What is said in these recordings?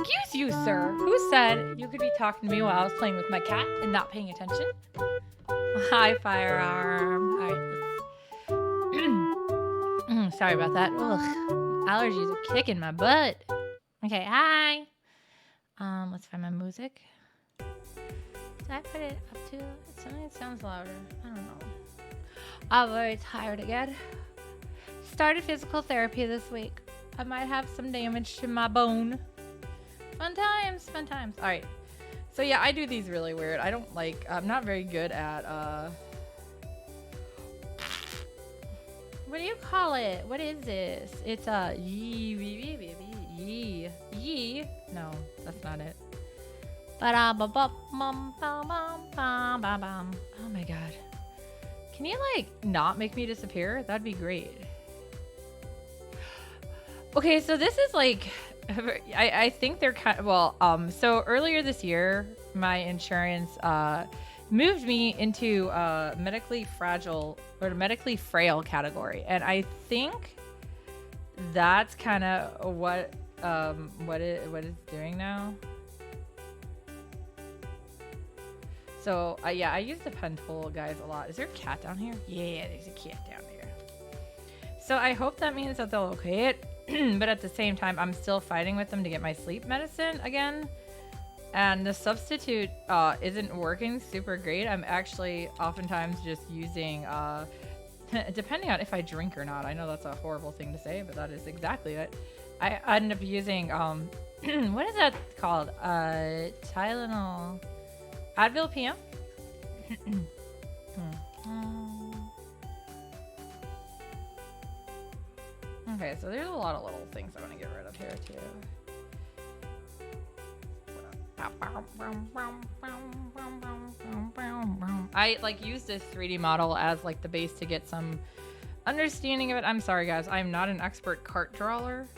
Excuse you, sir. Who said you could be talking to me while I was playing with my cat and not paying attention? Hi, firearm. All right. Sorry about that. Ugh. Allergies are kicking my butt. Okay, hi. Let's find my music. Did I put it up to? It sounds louder. I don't know. I'm very tired again. Started physical therapy this week. I might have some damage to my bone. Fun times, fun times. All right. So yeah, I do these really weird. I'm not very good at, what do you call it? What is this? It's yee. No, that's not it. Oh my god. Can you not make me disappear? That'd be great. Okay, so this is I think they're kind of, so earlier this year, my insurance moved me into medically fragile or medically frail category, and I think that's kind of what it's doing now. So yeah, I use the pen tool, guys, a lot. Is there a cat down here? Yeah, there's a cat down there. So I hope that means that they'll okay it. But at the same time, I'm still fighting with them to get my sleep medicine again. And the substitute isn't working super great. I'm actually oftentimes just using, depending on if I drink or not. I know that's a horrible thing to say, but that is exactly it. I end up using, what is that called? Tylenol. Advil PM? Okay, so there's a lot of little things I want to get rid of here too. I used this 3D model as the base to get some understanding of it. I'm sorry guys, I'm not an expert cart drawer.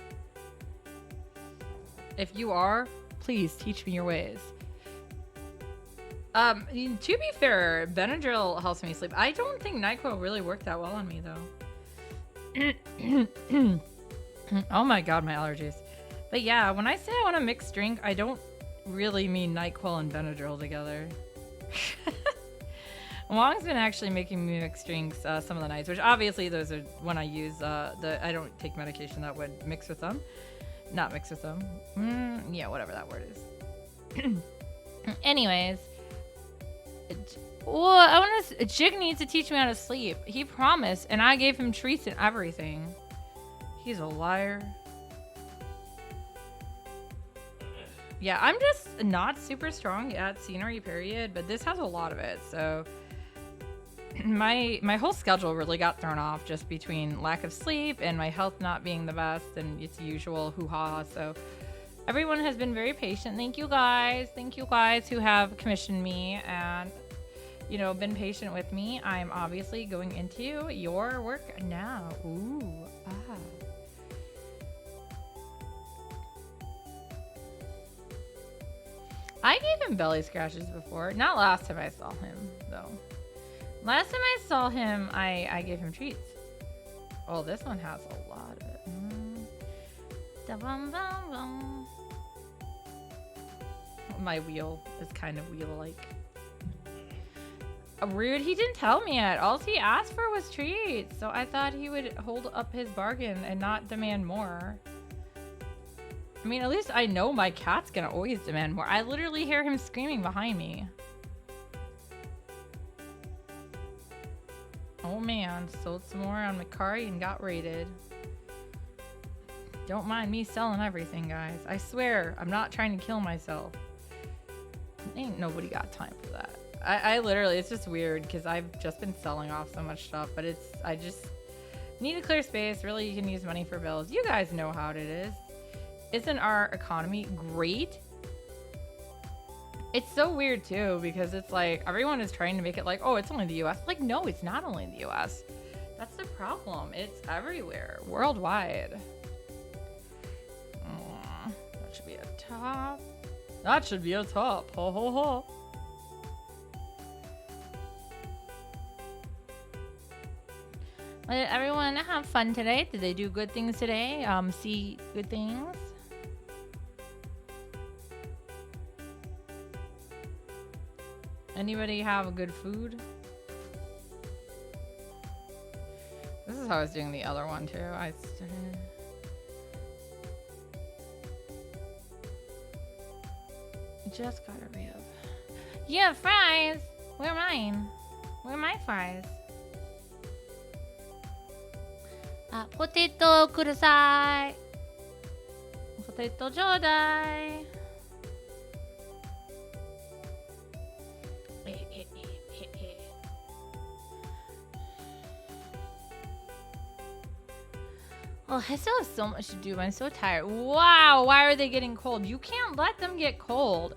If you are, please teach me your ways. To be fair, Benadryl helps me sleep. I don't think NyQuil really worked that well on me though. Oh my god, my allergies. But yeah, when I say I want a mixed drink, I don't really mean NyQuil and Benadryl together. Wong's been actually making me mixed drinks some of the nights, which obviously those are when I use I don't take medication that would mix with them. Not mix with them. Yeah, whatever that word is. Anyways. Well, Jig needs to teach me how to sleep. He promised, and I gave him treats and everything. He's a liar. Yeah, I'm just not super strong at scenery, period, but this has a lot of it, so my whole schedule really got thrown off just between lack of sleep and my health not being the best and its usual hoo-ha, so everyone has been very patient. Thank you guys who have commissioned me and been patient with me. I'm obviously going into your work now. Ooh, I gave him belly scratches before. Not last time I saw him, though. Last time I saw him, I gave him treats. Oh, this one has a lot of it. My wheel is kind of wheel-like. Rude, he didn't tell me yet. All he asked for was treats, so I thought he would hold up his bargain and not demand more. I mean, at least I know my cat's gonna always demand more. I literally hear him screaming behind me. Oh man, sold some more on Macari and got raided. Don't mind me selling everything, guys. I swear, I'm not trying to kill myself. Ain't nobody got time for that. I literally, it's just weird because I've just been selling off so much stuff, but I just need to clear space. Really, you can use money for bills. You guys know how it is. Isn't our economy great? It's so weird too because it's everyone is trying to make it oh, it's only the US. No, it's not only the US. That's the problem. It's everywhere, worldwide. That should be a top. That should be a top. Ho ho ho. Did everyone have fun today? Did they do good things today? See good things? Anybody have a good food? This is how I was doing the other one too. I started... Just got a rib. Yeah, fries. Where are mine? Where are my fries? Potato kudasai. Potato jodai. Oh, I still have so much to do. I'm so tired. Wow, why are they getting cold? You can't let them get cold.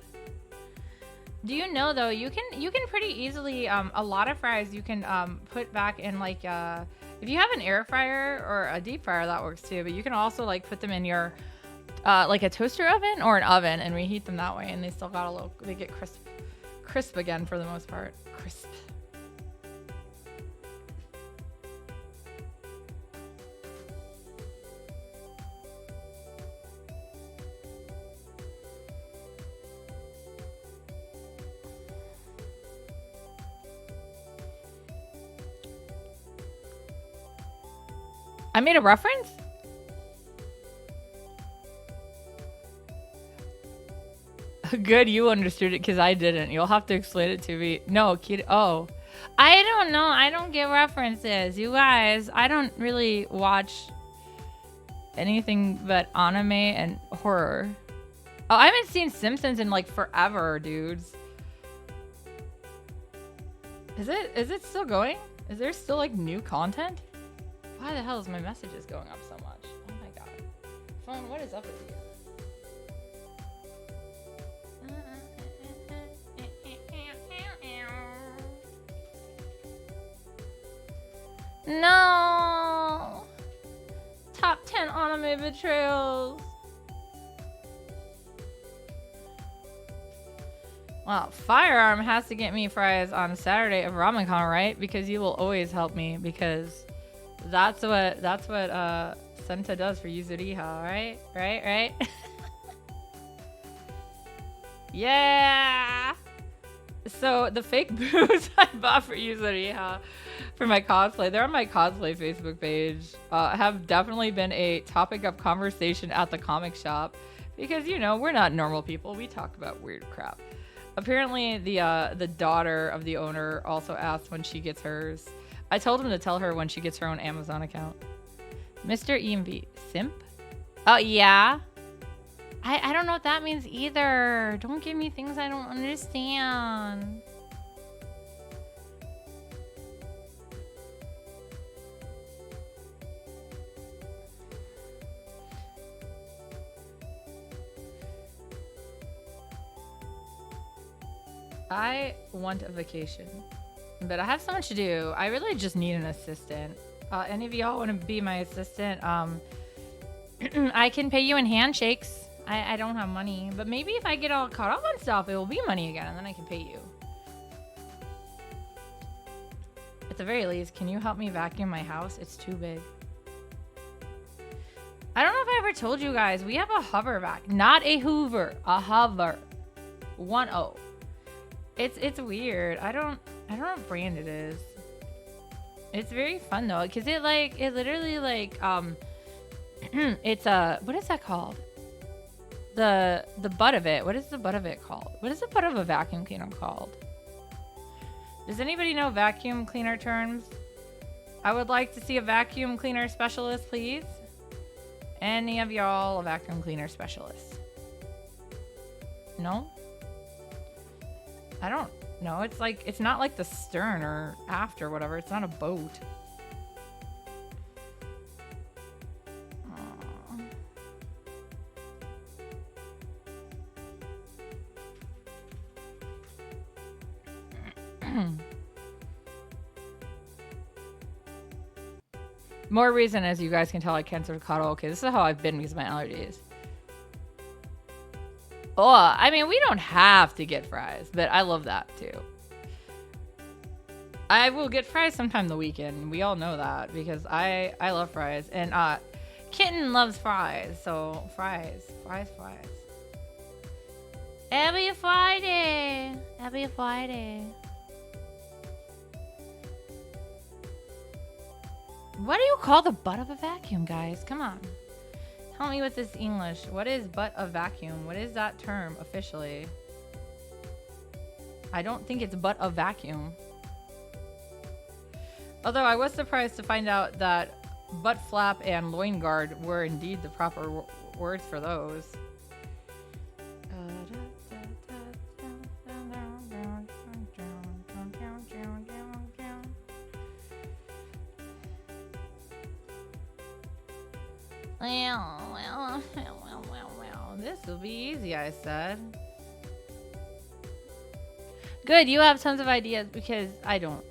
Do you know though? You can pretty easily a lot of fries you can put back in like if you have an air fryer or a deep fryer that works too. But you can also like put them in your like a toaster oven or an oven and reheat them that way, and they still got a little. They get crisp again for the most part. Crisp. I made a reference? Good, you understood it because I didn't. You'll have to explain it to me. No, kid. Oh. I don't know. I don't get references. You guys, I don't really watch anything but anime and horror. Oh, I haven't seen Simpsons in like forever, dudes. Is it still going? Is there still like new content? Why the hell is my messages going up so much? Oh my god. Phone, what is up with you? No! Top 10 anime betrayals. Well, Firearm has to get me fries on Saturday of RamenCon, right? Because you will always help me because that's what Senta does for Yuzuriha, right? Right? Yeah! So the fake booze I bought for Yuzuriha for my cosplay, they're on my cosplay Facebook page, have definitely been a topic of conversation at the comic shop because, you know, we're not normal people. We talk about weird crap. Apparently the daughter of the owner also asked when she gets hers. I told him to tell her when she gets her own Amazon account. Mr. EMV. Simp? Oh, yeah? I don't know what that means either. Don't give me things I don't understand. I want a vacation. But I have so much to do. I really just need an assistant. Any of y'all want to be my assistant? I can pay you in handshakes. I don't have money. But maybe if I get all caught up on stuff, it will be money again, and then I can pay you. At the very least, can you help me vacuum my house? It's too big. I don't know if I ever told you guys. We have a hover vac. Not a Hoover. A hover. 1-0. It's weird. I don't know what brand it is. It's very fun though, because it literally like it's what is that called? The butt of it. What is the butt of it called? What is the butt of a vacuum cleaner called? Does anybody know vacuum cleaner terms? I would like to see a vacuum cleaner specialist, please. Any of y'all a vacuum cleaner specialist? No? I don't know. It's like, it's not like the stern or aft or whatever. It's not a boat. More reason, as you guys can tell, I can't sort of cuddle. Okay, this is how I've been because of my allergies. Oh, I mean, we don't have to get fries, but I love that too. I will get fries sometime the weekend. We all know that because I love fries. And Kitten loves fries, so fries. Every Friday. Every Friday. What do you call the butt of a vacuum, guys? Come on. Help me with this English. What is butt of vacuum? What is that term officially? I don't think it's butt of vacuum. Although I was surprised to find out that butt flap and loin guard were indeed the proper words for those. Well, this will be easy, I said. Good, you have tons of ideas because I don't.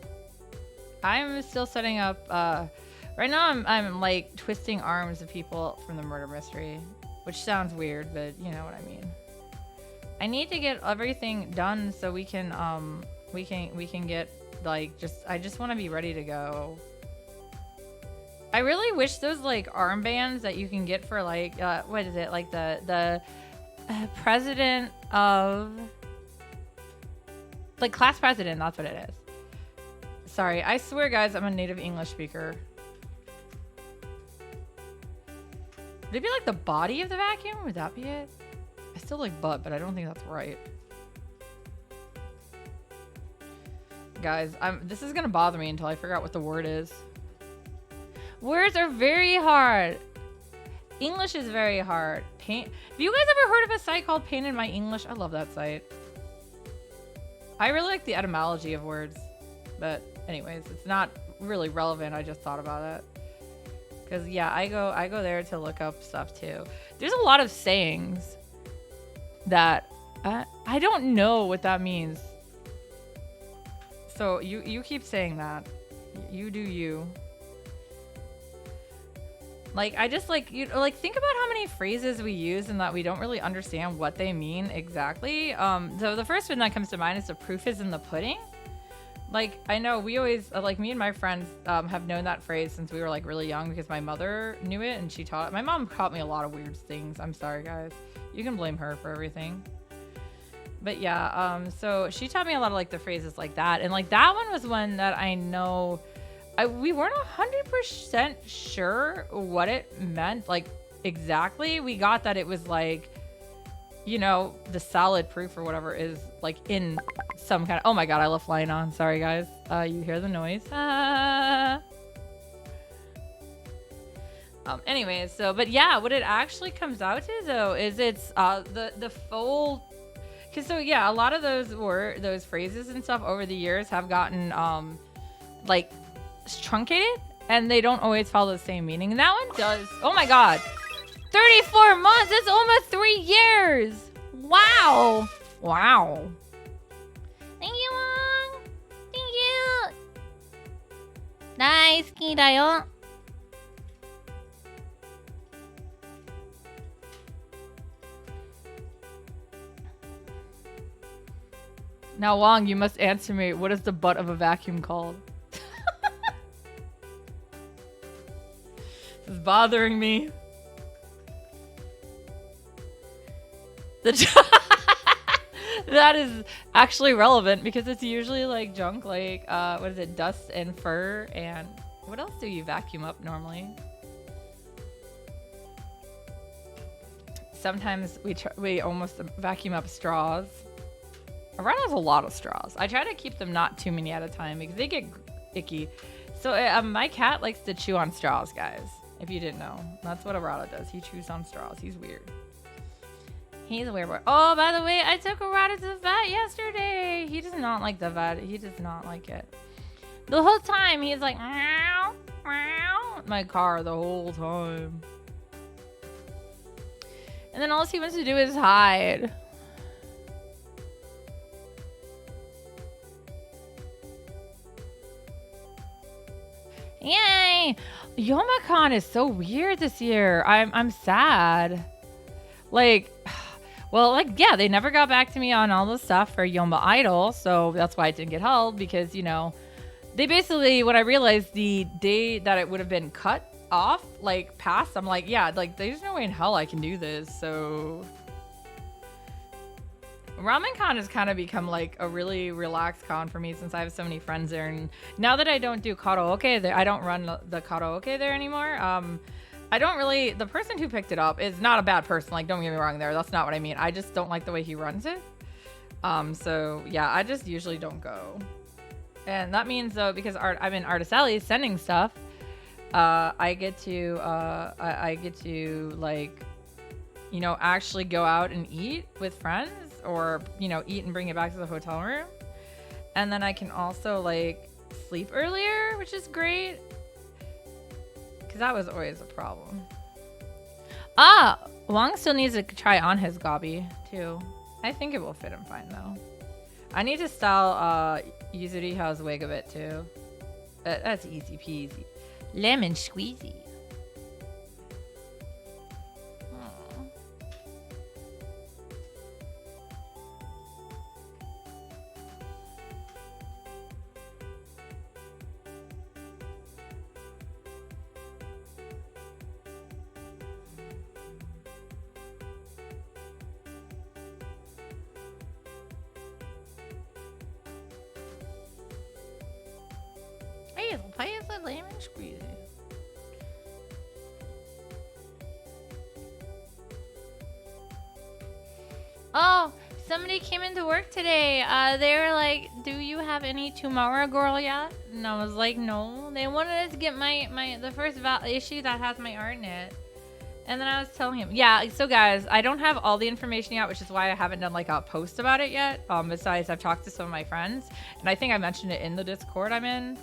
I'm still setting up, right now I'm like twisting arms of people from the murder mystery, which sounds weird, but you know what I mean. I need to get everything done so we can get like I just want to be ready to go. I really wish those like armbands that you can get for like what is it, like the president of like class president, that's what it is. Sorry, I swear guys, I'm a native English speaker. Would it be like the body of the vacuum? Would that be it? I still like butt, but I don't think that's right. Guys, this is gonna bother me until I figure out what the word is. Words are very hard. English is very hard. Have you guys ever heard of a site called Pain in My English? I love that site. I really like the etymology of words, but anyways, it's not really relevant. I just thought about it. Cause yeah, I go there to look up stuff too. There's a lot of sayings that I don't know what that means. So you keep saying that. You do you. Like I just like think about how many phrases we use and that we don't really understand what they mean exactly. So the first one that comes to mind is the proof is in the pudding. Like I know we always like me and my friends have known that phrase since we were like really young because my mother knew it and she taught. My mom taught me a lot of weird things. I'm sorry guys, you can blame her for everything. But yeah, so she taught me a lot of like the phrases like that, and like that one was one that I know. We weren't 100% sure what it meant, like exactly. We got that it was like, you know, the solid proof or whatever is like in some kind of. Oh my god, I left flying on. Sorry guys, you hear the noise. Anyways, so but yeah, what it actually comes out to though is it's the full. Cause so yeah, a lot of those phrases and stuff over the years have gotten like truncated and they don't always follow the same meaning, and that one does. Oh my god, 34 months, that's almost 3 years. Wow. Thank you, Wong. Thank you. Nice da yo. Now Wong, you must answer me, what is the butt of a vacuum called? This is bothering me. That is actually relevant because it's usually like junk, like what is it, dust and fur, and what else do you vacuum up normally? Sometimes we almost vacuum up straws. Ren has a lot of straws. I try to keep them not too many at a time because they get icky. So my cat likes to chew on straws, guys. If you didn't know, that's what Arata does. He chews on straws. He's weird. He's a weird boy. Oh, by the way, I took Arata to the vet yesterday. He does not like the vet. He does not like it. The whole time he's like, meow, meow, my car the whole time. And then all he wants to do is hide. Yay! Youmacon is so weird this year. I'm sad. Like, well, like, yeah, they never got back to me on all the stuff for Yoma Idol, so that's why it didn't get held, because, you know, they basically, when I realized the day that it would have been cut off, like, passed, I'm like, yeah, like, there's no way in hell I can do this, so... Ramen Con has kind of become like a really relaxed con for me since I have so many friends there. And now that I don't do karaoke there, I don't run the karaoke there anymore. I don't really, the person who picked it up is not a bad person. Like, don't get me wrong there. That's not what I mean. I just don't like the way he runs it. So yeah, I just usually don't go. And that means though, because I'm in Articelli sending stuff, I get to like, you know, actually go out and eat with friends or, you know, eat and bring it back to the hotel room. And then I can also like sleep earlier, which is great. Cause that was always a problem. Wong still needs to try on his gobby too. I think it will fit him fine though. I need to style Yuzuriha's wig a bit too. That's easy peasy. Lemon squeezy. Why is the lemon squeezy? Oh, somebody came into work today. They were like, "Do you have any tomorrow girl yet?" And I was like, "No." They wanted us to get the first issue that has my art in it. And then I was telling him, yeah. So guys, I don't have all the information yet, which is why I haven't done like a post about it yet. Besides, I've talked to some of my friends, and I think I mentioned it in the Discord I'm in.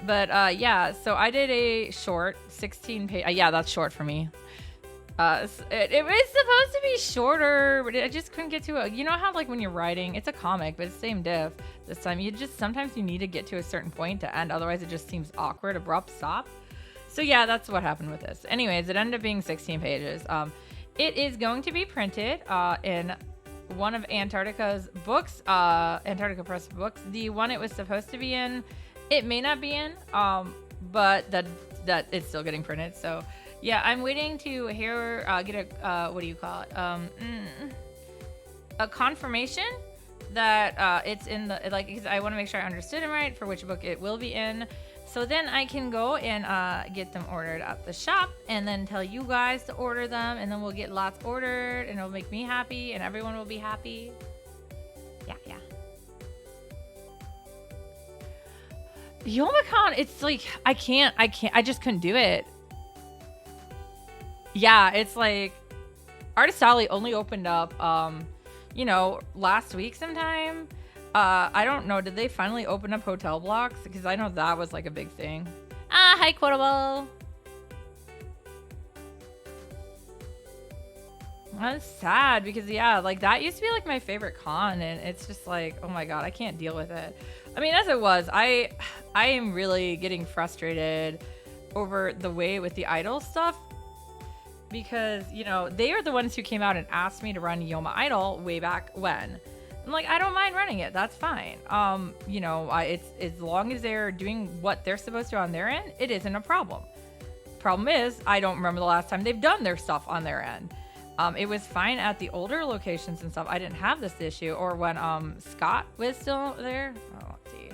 But yeah, so I did a short 16 page. Yeah, that's short for me. It was supposed to be shorter, but I just couldn't get to it. You know how like when you're writing, it's a comic, but it's same diff. This time, sometimes you need to get to a certain point to end, otherwise it just seems awkward, abrupt stop. So yeah, that's what happened with this. Anyways, it ended up being 16 pages. It is going to be printed in one of Antarctica's books, Antarctica Press books. The one it was supposed to be in, it may not be in, but that it's still getting printed. So yeah, I'm waiting to hear, get a, what do you call it? A confirmation that it's in the, like, because I want to make sure I understood it right for which book it will be in. So then I can go and get them ordered at the shop and then tell you guys to order them, and then we'll get lots ordered and it'll make me happy and everyone will be happy. Yeah. Youmacon, it's like, I just couldn't do it. Yeah, it's like, Artisali only opened up, you know, last week sometime. I don't know, did they finally open up hotel blocks? Because I know that was like a big thing. Hi, Quotable. That's sad because, yeah, like that used to be like my favorite con, and it's just like, oh my god, I can't deal with it. I mean, as it was, I am really getting frustrated over the way with the idol stuff, because, you know, they are the ones who came out and asked me to run Yoma Idol way back when. I'm like, I don't mind running it, that's fine. You know, it's as long as they're doing what they're supposed to on their end, it isn't a problem. Problem is, I don't remember the last time they've done their stuff on their end. It was fine at the older locations and stuff. I didn't have this issue. Or when Scott was still there. Oh, let's see.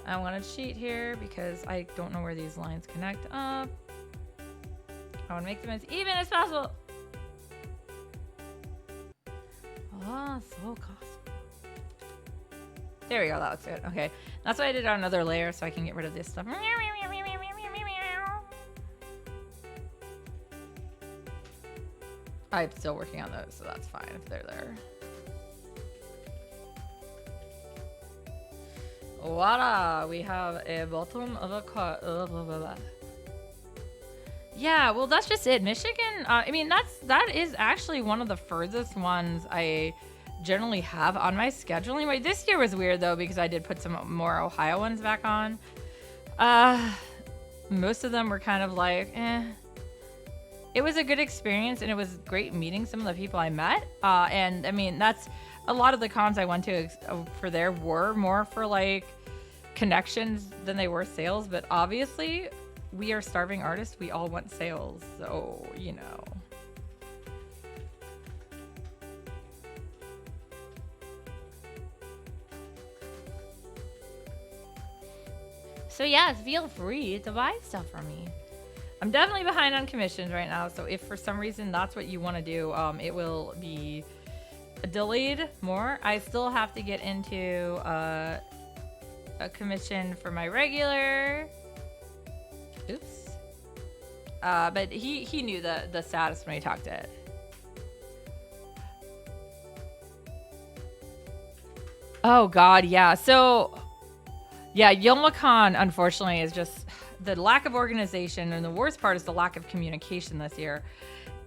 I want to cheat here because I don't know where these lines connect up. I want to make them as even as possible. Oh, so costly. There we go. That looks good. Okay. That's why I did on another layer so I can get rid of this stuff. I'm still working on those, so that's fine if they're there. Voila! We have a bottom of a car. Yeah, well, that's just it. Michigan, I mean, that is actually one of the furthest ones I generally have on my scheduling. Wait, this year was weird, though, because I did put some more Ohio ones back on. Most of them were kind of like, eh. It was a good experience, and it was great meeting some of the people I met. And, I mean, that's a lot of the cons I went to for there were more for, like, connections than they were sales. But obviously, we are starving artists. We all want sales. So, you know. So yeah, feel free to buy stuff from me. I'm definitely behind on commissions right now, so if for some reason that's what you want to do, it will be delayed more. I still have to get into a commission for my regular. Oops. But he knew the status when he talked to it. Oh God, yeah. So yeah, Youmacon unfortunately is just the lack of organization, and the worst part is the lack of communication this year.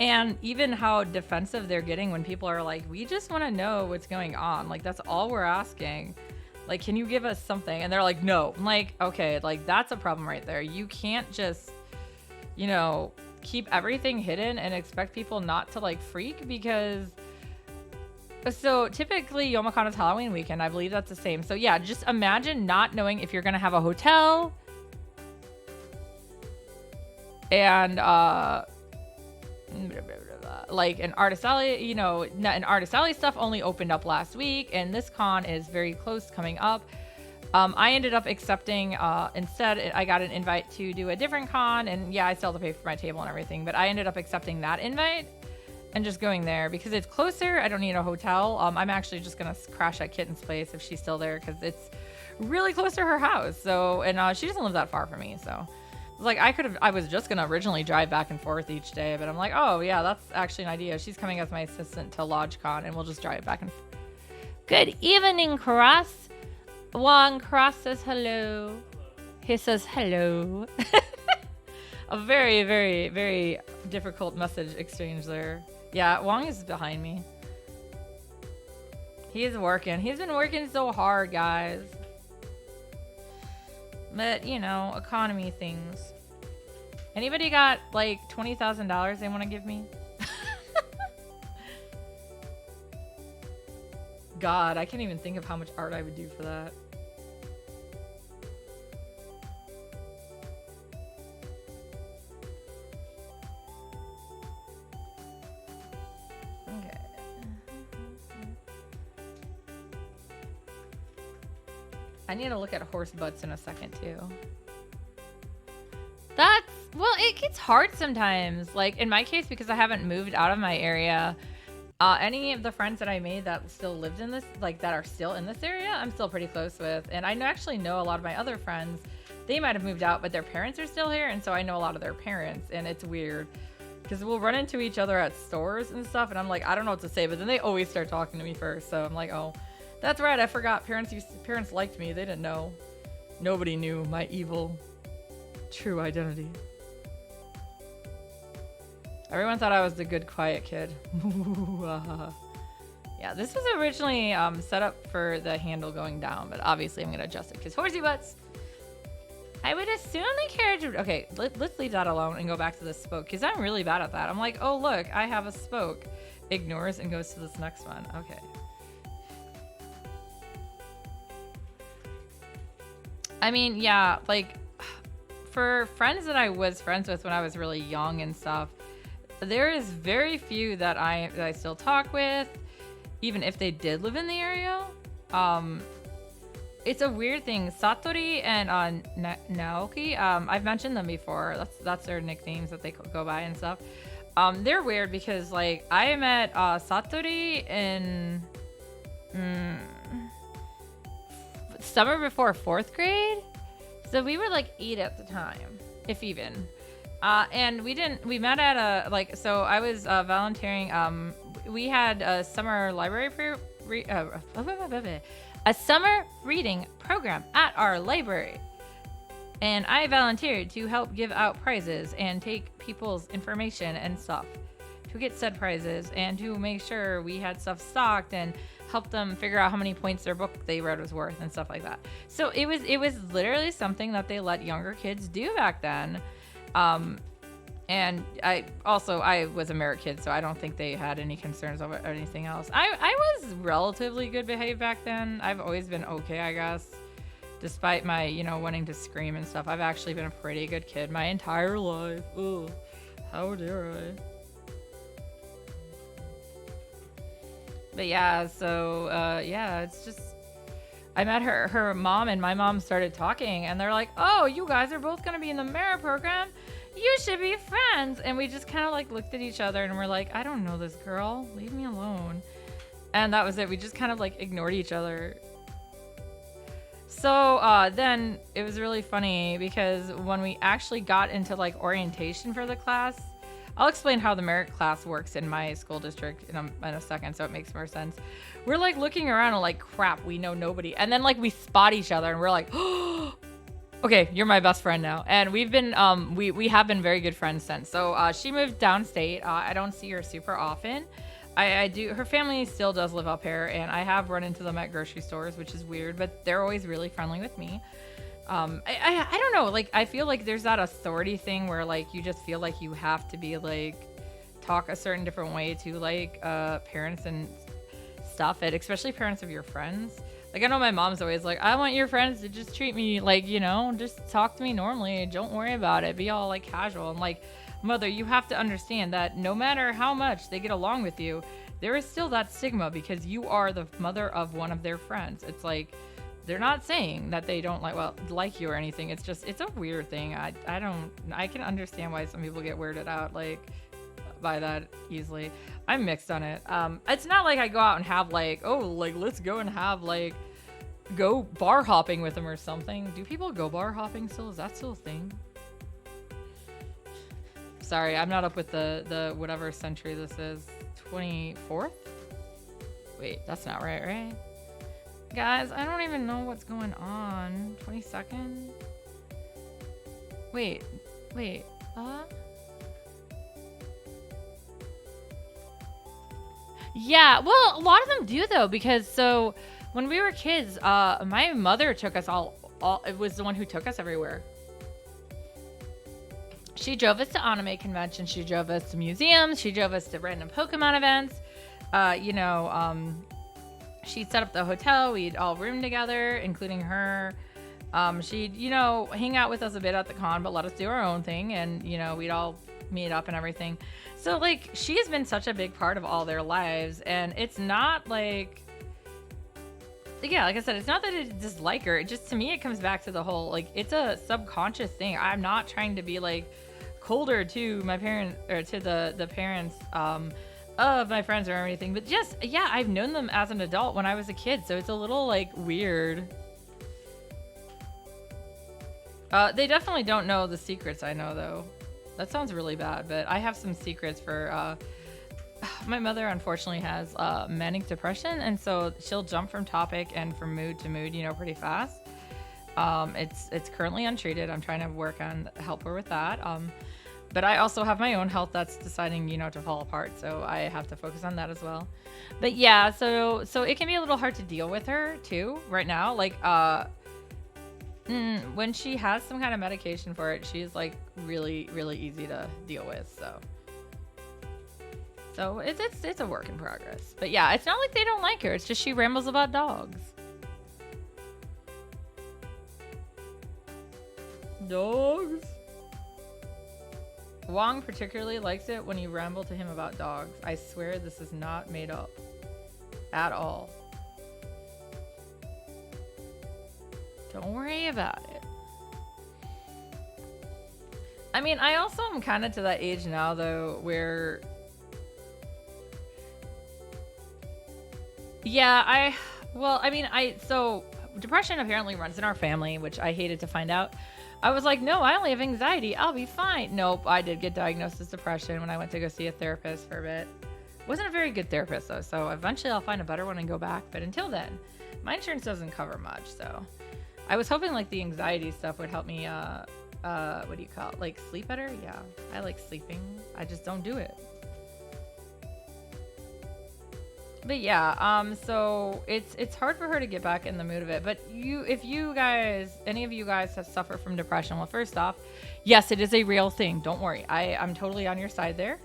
And even how defensive they're getting when people are like, we just want to know what's going on. Like, that's all we're asking. Like, can you give us something? And they're like, no. I'm like, okay, like, that's a problem right there. You can't just, you know, keep everything hidden and expect people not to, like, freak, because... So, typically, Youmacon is Halloween weekend. I believe that's the same. So, yeah, just imagine not knowing if you're going to have a hotel. And, like an Artist Alley, you know, an Artist Alley stuff only opened up last week, and this con is very close coming up. I ended up accepting, instead, I got an invite to do a different con, and yeah, I still have to pay for my table and everything, but I ended up accepting that invite and just going there because it's closer. I don't need a hotel. I'm actually just gonna crash at Kitten's place if she's still there, because it's really close to her house. So, and she doesn't live that far from me, so. Like, I was just gonna originally drive back and forth each day, but I'm like, oh yeah, that's actually an idea. She's coming as my assistant to LodgeCon, and we'll just drive back and forth. Good evening, Cross. Wong Cross says hello. He says hello. A very, very, very difficult message exchange there. Yeah, Wong is behind me. He is working. He's been working so hard, guys. But, you know, economy things. Anybody got, like, $20,000 they want to give me? God, I can't even think of how much art I would do for that. Okay. I need to look at horse butts in a second, too. That's, well, it gets hard sometimes. Like, in my case, because I haven't moved out of my area, any of the friends that I made that still lived in this, like, that are still in this area, I'm still pretty close with. And I actually know a lot of my other friends. They might have moved out, but their parents are still here, and so I know a lot of their parents, and it's weird. Because we'll run into each other at stores and stuff, and I'm like, I don't know what to say, but then they always start talking to me first, so I'm like, oh, that's right, I forgot. Parents liked me. They didn't know. Nobody knew my evil, true identity. Everyone thought I was the good, quiet kid. Yeah, this was originally set up for the handle going down, but obviously I'm going to adjust it because horsey butts. I would assume the carriage would... Okay, let's leave that alone and go back to the spoke, because I'm really bad at that. I'm like, oh, look, I have a spoke. Ignores and goes to this next one. Okay. I mean, yeah, like, for friends that I was friends with when I was really young and stuff, there is very few that I still talk with, even if they did live in the area. It's a weird thing. Satori and Naoki, I've mentioned them before. That's their nicknames that they go by and stuff. They're weird because, like, I met Satori in summer before 4th grade, so we were like 8 at the time, if even. And we met at a, so I was volunteering. We had a summer library a summer reading program at our library, and I volunteered to help give out prizes and take people's information and stuff to get said prizes, and to make sure we had stuff stocked and help them figure out how many points their book they read was worth and stuff like that. So it was literally something that they let younger kids do back then. And I was a merit kid, so I don't think they had any concerns over anything else. I was relatively good behaved back then. I've always been okay, I guess. Despite my, wanting to scream and stuff. I've actually been a pretty good kid my entire life. Ugh, how dare I? But yeah, so, yeah, it's just... I met her mom and my mom started talking, and they're like, "Oh, you guys are both gonna be in the merit program. You should be friends." And we just kind of like looked at each other and we're like, "I don't know this girl. Leave me alone." And that was it. We just kind of like ignored each other. So then it was really funny because when we actually got into like orientation for the class, I'll explain how the merit class works in my school district in a second, so it makes more sense. We're like looking around and like, crap, we know nobody. And then like we spot each other and we're like, oh, okay, you're my best friend now. And we've been, we have been very good friends since. So she moved downstate. I don't see her super often. I do. Her family still does live up here, and I have run into them at grocery stores, which is weird, but they're always really friendly with me. I don't know. Like, I feel like there's that authority thing where like you just feel like you have to be like talk a certain different way to like parents and stuff. And especially parents of your friends. Like, I know my mom's always like, I want your friends to just treat me like, you know, just talk to me normally. Don't worry about it. Be all like casual. I'm like, mother, you have to understand that no matter how much they get along with you, there is still that stigma because you are the mother of one of their friends. It's like, they're not saying that they don't like you or anything. It's just, it's a weird thing. I can understand why some people get weirded out like by that easily. I'm mixed on it. It's not like I go out and have like, oh, like let's go and have like go bar hopping with them or something. Do people go bar hopping still? Is that still a thing? Sorry, I'm not up with the whatever century this is. 24th? Wait, that's not right? Guys, I don't even know what's going on. 22nd? Wait. Yeah, well, a lot of them do though, because so when we were kids, my mother took us all it was the one who took us everywhere. She drove us to anime conventions. She drove us to museums. She drove us to random Pokemon events. She'd set up the hotel. We'd all room together, including her. She'd, hang out with us a bit at the con, but let us do our own thing. And, we'd all meet up and everything. So, like, she has been such a big part of all their lives. And it's not like... Yeah, like I said, it's not that I dislike her. It just, to me, it comes back to the whole, like, it's a subconscious thing. I'm not trying to be, like, colder to my parents, or to the parents of my friends or anything. But just, yeah, I've known them as an adult when I was a kid. So it's a little, like, weird. They definitely don't know the secrets I know, though. That sounds really bad, but I have some secrets for... my mother unfortunately has manic depression, and so she'll jump from topic and from mood to mood, pretty fast. It's currently untreated. I'm trying to work on help her with that. But I also have my own health that's deciding, to fall apart, so I have to focus on that as well. But yeah, so it can be a little hard to deal with her too right now. Like when she has some kind of medication for it, she's like really, really easy to deal with. So it's a work in progress. But yeah, it's not like they don't like her. It's just she rambles about dogs. Dogs? Wong particularly likes it when you ramble to him about dogs. I swear this is not made up. At all. Don't worry about it. I mean, I also am kind of to that age now, though, where... Yeah, so depression apparently runs in our family, which I hated to find out. I was like, no, I only have anxiety. I'll be fine. Nope, I did get diagnosed with depression when I went to go see a therapist for a bit. Wasn't a very good therapist, though, so eventually I'll find a better one and go back. But until then, my insurance doesn't cover much, so... I was hoping, like, the anxiety stuff would help me, what do you call it? Like, sleep better? Yeah, I like sleeping. I just don't do it. But yeah, so it's hard for her to get back in the mood of it. But if you guys, any of you guys have suffered from depression, well, first off, yes, it is a real thing. Don't worry. I'm totally on your side there.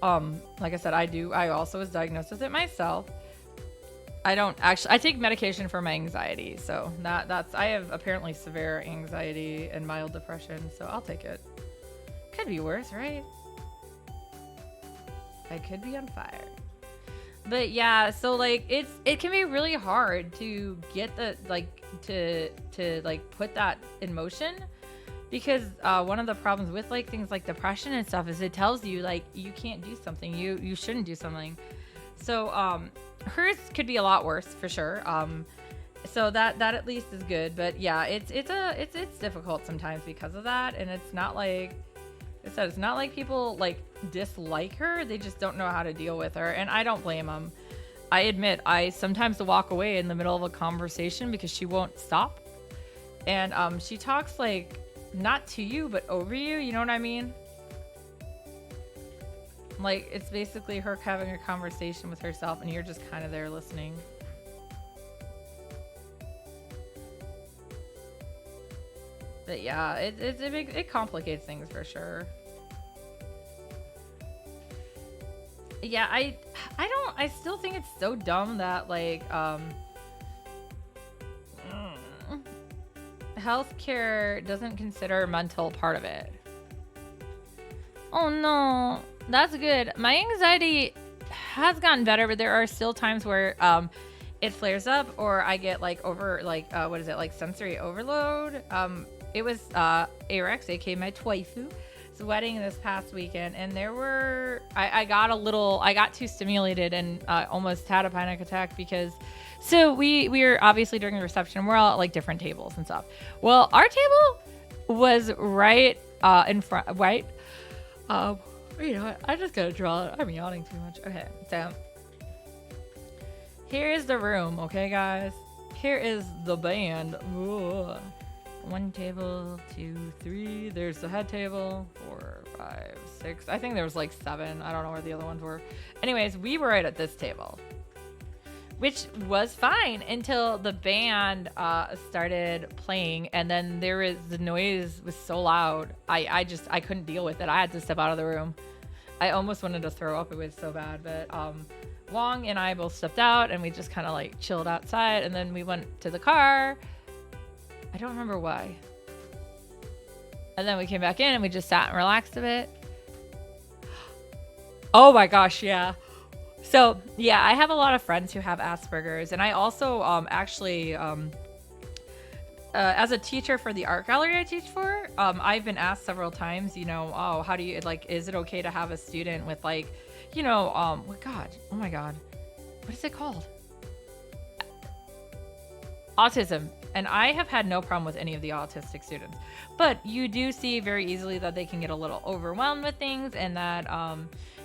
Like I said, I also was diagnosed with it myself. I take medication for my anxiety. So I have apparently severe anxiety and mild depression. So I'll take it. Could be worse, right? I could be on fire. But yeah, so like it can be really hard to get the like to like put that in motion because one of the problems with like things like depression and stuff is it tells you like you can't do something, you shouldn't do something. So hers could be a lot worse for sure. So that at least is good, but yeah, it's difficult sometimes because of that, and it's not like I said, it's not like people like dislike her, they just don't know how to deal with her, and I don't blame them. I admit I sometimes walk away in the middle of a conversation because she won't stop, and she talks like not to you but over you, you know what I mean? Like it's basically her having a conversation with herself and you're just kind of there listening. But yeah, it complicates things for sure. Yeah, I still think it's so dumb that like healthcare doesn't consider mental part of it. Oh no, that's good. My anxiety has gotten better, but there are still times where it flares up or I get like what is it, like sensory overload. It was Arex, aka my twaifu's wedding this past weekend, and there were I got too stimulated and almost had a panic attack because we were obviously during the reception, we're all at like different tables and stuff. Well, our table was right in front, right. You know what? I just gotta draw it. I'm yawning too much. Okay, so here's the room, okay, guys. Here is the band. Ooh. 1 table, 2, 3. There's the head table. 4, 5, 6. I think there was like 7. I don't know where the other ones were. Anyways, we were right at this table, which was fine until the band started playing, and then the noise was so loud. I couldn't deal with it. I had to step out of the room. I almost wanted to throw up. It was so bad, but Wong and I both stepped out, and we just kind of like chilled outside, and then we went to the car. I don't remember why. And then we came back in and we just sat and relaxed a bit. Oh my gosh, yeah. So, yeah, I have a lot of friends who have Asperger's, and I also as a teacher for the art gallery I teach for, I've been asked several times, you know, oh, how do you, like, is it okay to have a student with, like, you know, oh my God, what is it called? Autism. And I have had no problem with any of the autistic students, but you do see very easily that they can get a little overwhelmed with things, and that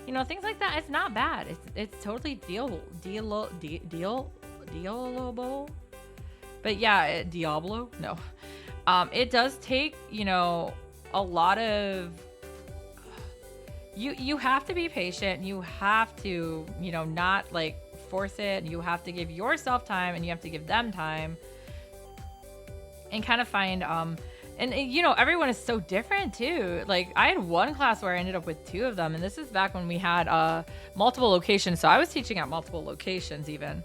you know, things like that. It's not bad. It's totally dealable. But yeah, Diablo. No, it does take, you know, a lot of. You have to be patient. You have to, you know, not like force it. You have to give yourself time, and you have to give them time. And kind of find, and you know, everyone is so different too. Like I had one class where I ended up with 2 of them, and this is back when we had multiple locations. So I was teaching at multiple locations even.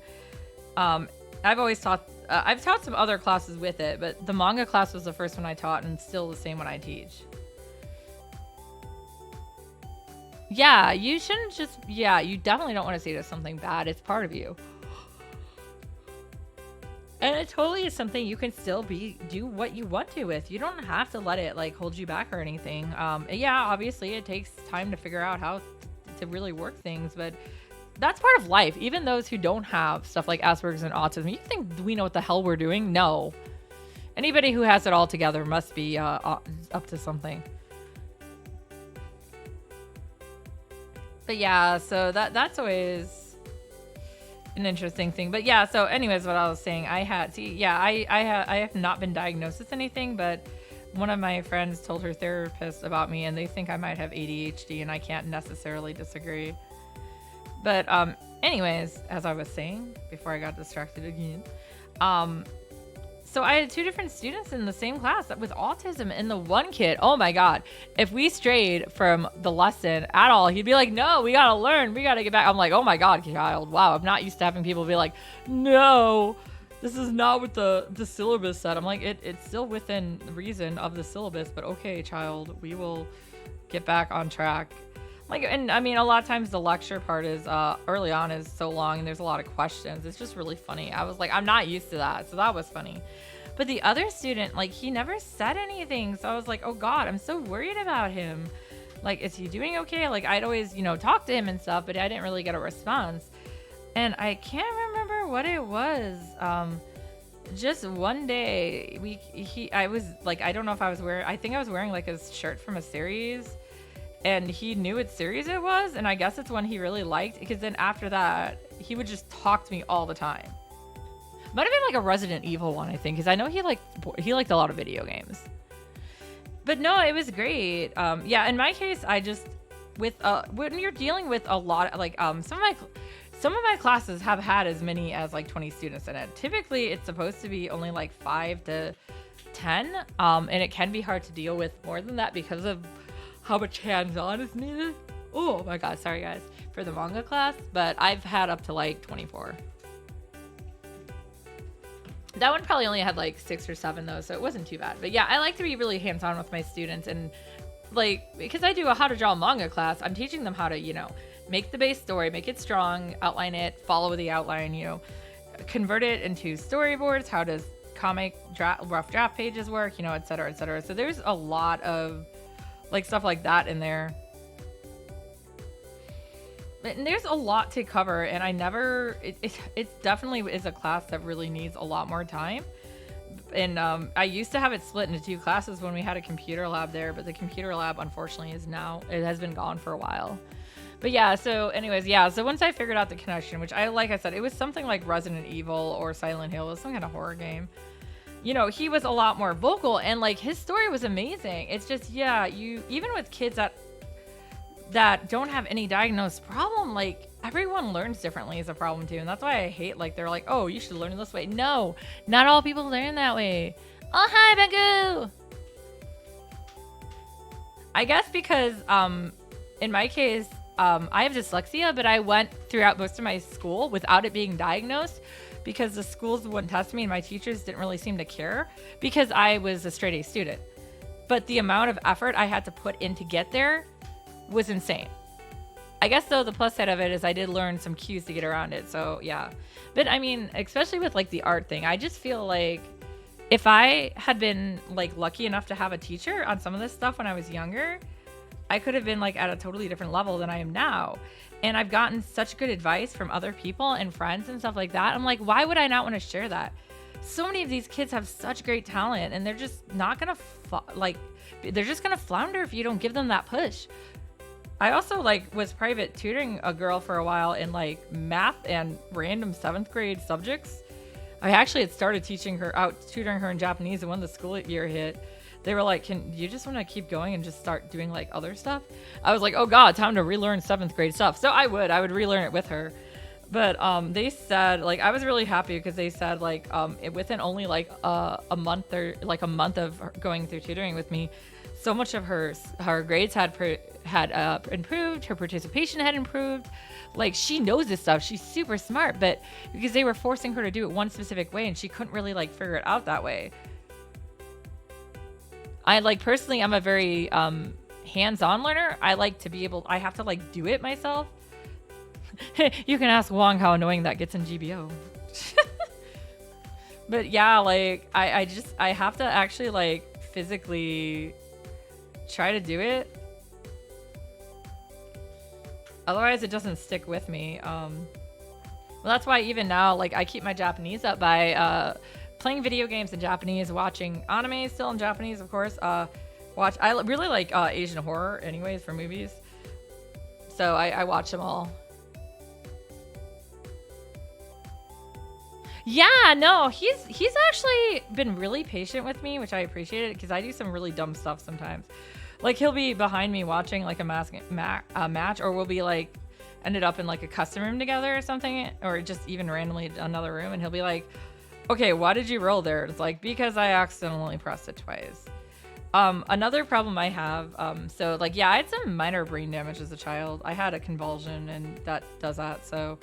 I've always taught, I've taught some other classes with it, but the manga class was the first one I taught, and still the same one I teach. Yeah, you shouldn't just, yeah, you definitely don't want to see it as something bad. It's part of you. And it totally is something you can still do what you want to with. You don't have to let it like hold you back or anything. Yeah, obviously it takes time to figure out how to really work things, but that's part of life. Even those who don't have stuff like Asperger's and autism, you think we know what the hell we're doing? No. Anybody who has it all together must be up to something. But yeah, so that's always an interesting thing. But yeah, so anyways, what I was saying, I have not been diagnosed with anything, but one of my friends told her therapist about me, and they think I might have ADHD, and I can't necessarily disagree. But anyways, as I was saying before I got distracted again, so I had 2 different students in the same class with autism, and the one kid, oh my God, if we strayed from the lesson at all, he'd be like, no, we gotta learn, we gotta get back. I'm like, oh my God, child, wow, I'm not used to having people be like, no, this is not what the syllabus said. I'm like, it's still within reason of the syllabus, but okay, child, we will get back on track. Like, and I mean, a lot of times the lecture part is early on is so long and there's a lot of questions. It's just really funny. I was like, I'm not used to that. So that was funny. But the other student, like, he never said anything. So I was like, oh God, I'm so worried about him. Like, is he doing okay? Like, I'd always, talk to him and stuff, but I didn't really get a response. And I can't remember what it was. Just one day, I was like, I don't know if I think I was wearing like a shirt from a series. And he knew what series it was, and I guess it's one he really liked, because then after that, he would just talk to me all the time. Might have been like a Resident Evil one, I think, because I know he liked a lot of video games. But no, it was great. Yeah, in my case, I just when you're dealing with a lot, like some of my classes have had as many as like 20 students in it. Typically, it's supposed to be only like 5 to 10, and it can be hard to deal with more than that because of how much hands-on is needed. Oh my God, sorry guys for the manga class, but I've had up to like 24. That one probably only had like 6 or 7 though, so it wasn't too bad. But yeah, I like to be really hands-on with my students, and like, because I do a how to draw manga class, I'm teaching them how to, make the base story, make it strong, outline it, follow the outline, convert it into storyboards, how does comic rough draft pages work, et cetera, et cetera. So there's a lot of like stuff like that in there. And there's a lot to cover, and it definitely is a class that really needs a lot more time. And I used to have it split into 2 classes when we had a computer lab there, but the computer lab unfortunately it has been gone for a while. But yeah, so anyways, yeah, so once I figured out the connection, which like I said, it was something like Resident Evil or Silent Hill, it was some kind of horror game. He was a lot more vocal, and like his story was amazing. It's just, yeah, even with kids that don't have any diagnosed problem, like everyone learns differently is a problem too. And that's why I hate, like, they're like, oh, you should learn this way. No, not all people learn that way. Oh, hi, Bagu. I guess because, in my case, I have dyslexia, but I went throughout most of my school without it being diagnosed, because the schools wouldn't test me and my teachers didn't really seem to care because I was a straight A student. But the amount of effort I had to put in to get there was insane. I guess though the plus side of it is I did learn some cues to get around it. So yeah. But I mean, especially with like the art thing, I just feel like if I had been like lucky enough to have a teacher on some of this stuff when I was younger, I could have been like at a totally different level than I am now. And I've gotten such good advice from other people and friends and stuff like that. I'm like, why would I not want to share that? So many of these kids have such great talent, and they're just not going to they're just going to flounder if you don't give them that push. I also like was private tutoring a girl for a while in like math and random 7th grade subjects. I actually had started tutoring her in Japanese, and when the school year hit, they were like, can you just want to keep going and just start doing like other stuff? I was like, oh God, time to relearn 7th grade stuff. So I would relearn it with her. But they said, like, I was really happy because they said like within only like a month of going through tutoring with me, so much of her grades had improved, her participation had improved. Like, she knows this stuff, she's super smart, but because they were forcing her to do it one specific way and she couldn't really like figure it out that way. I like personally, I'm a very hands-on learner. I like to be able, I have to like do it myself. You can ask Wong how annoying that gets in GBO. But yeah, like I have to actually like physically try to do it. Otherwise it doesn't stick with me. Well, that's why even now, like, I keep my Japanese up by playing video games in Japanese, watching anime still in Japanese, of course. I really like Asian horror anyways for movies. So I watch them all. Yeah, no, he's actually been really patient with me, which I appreciate it, because I do some really dumb stuff sometimes. Like, he'll be behind me watching like a match, or we'll be like ended up in like a custom room together or something, or just even randomly another room, and he'll be like, okay, why did you roll there? It's like, because I accidentally pressed it twice. Another problem I have, so like, yeah, I had some minor brain damage as a child. I had a convulsion, and that does that. So,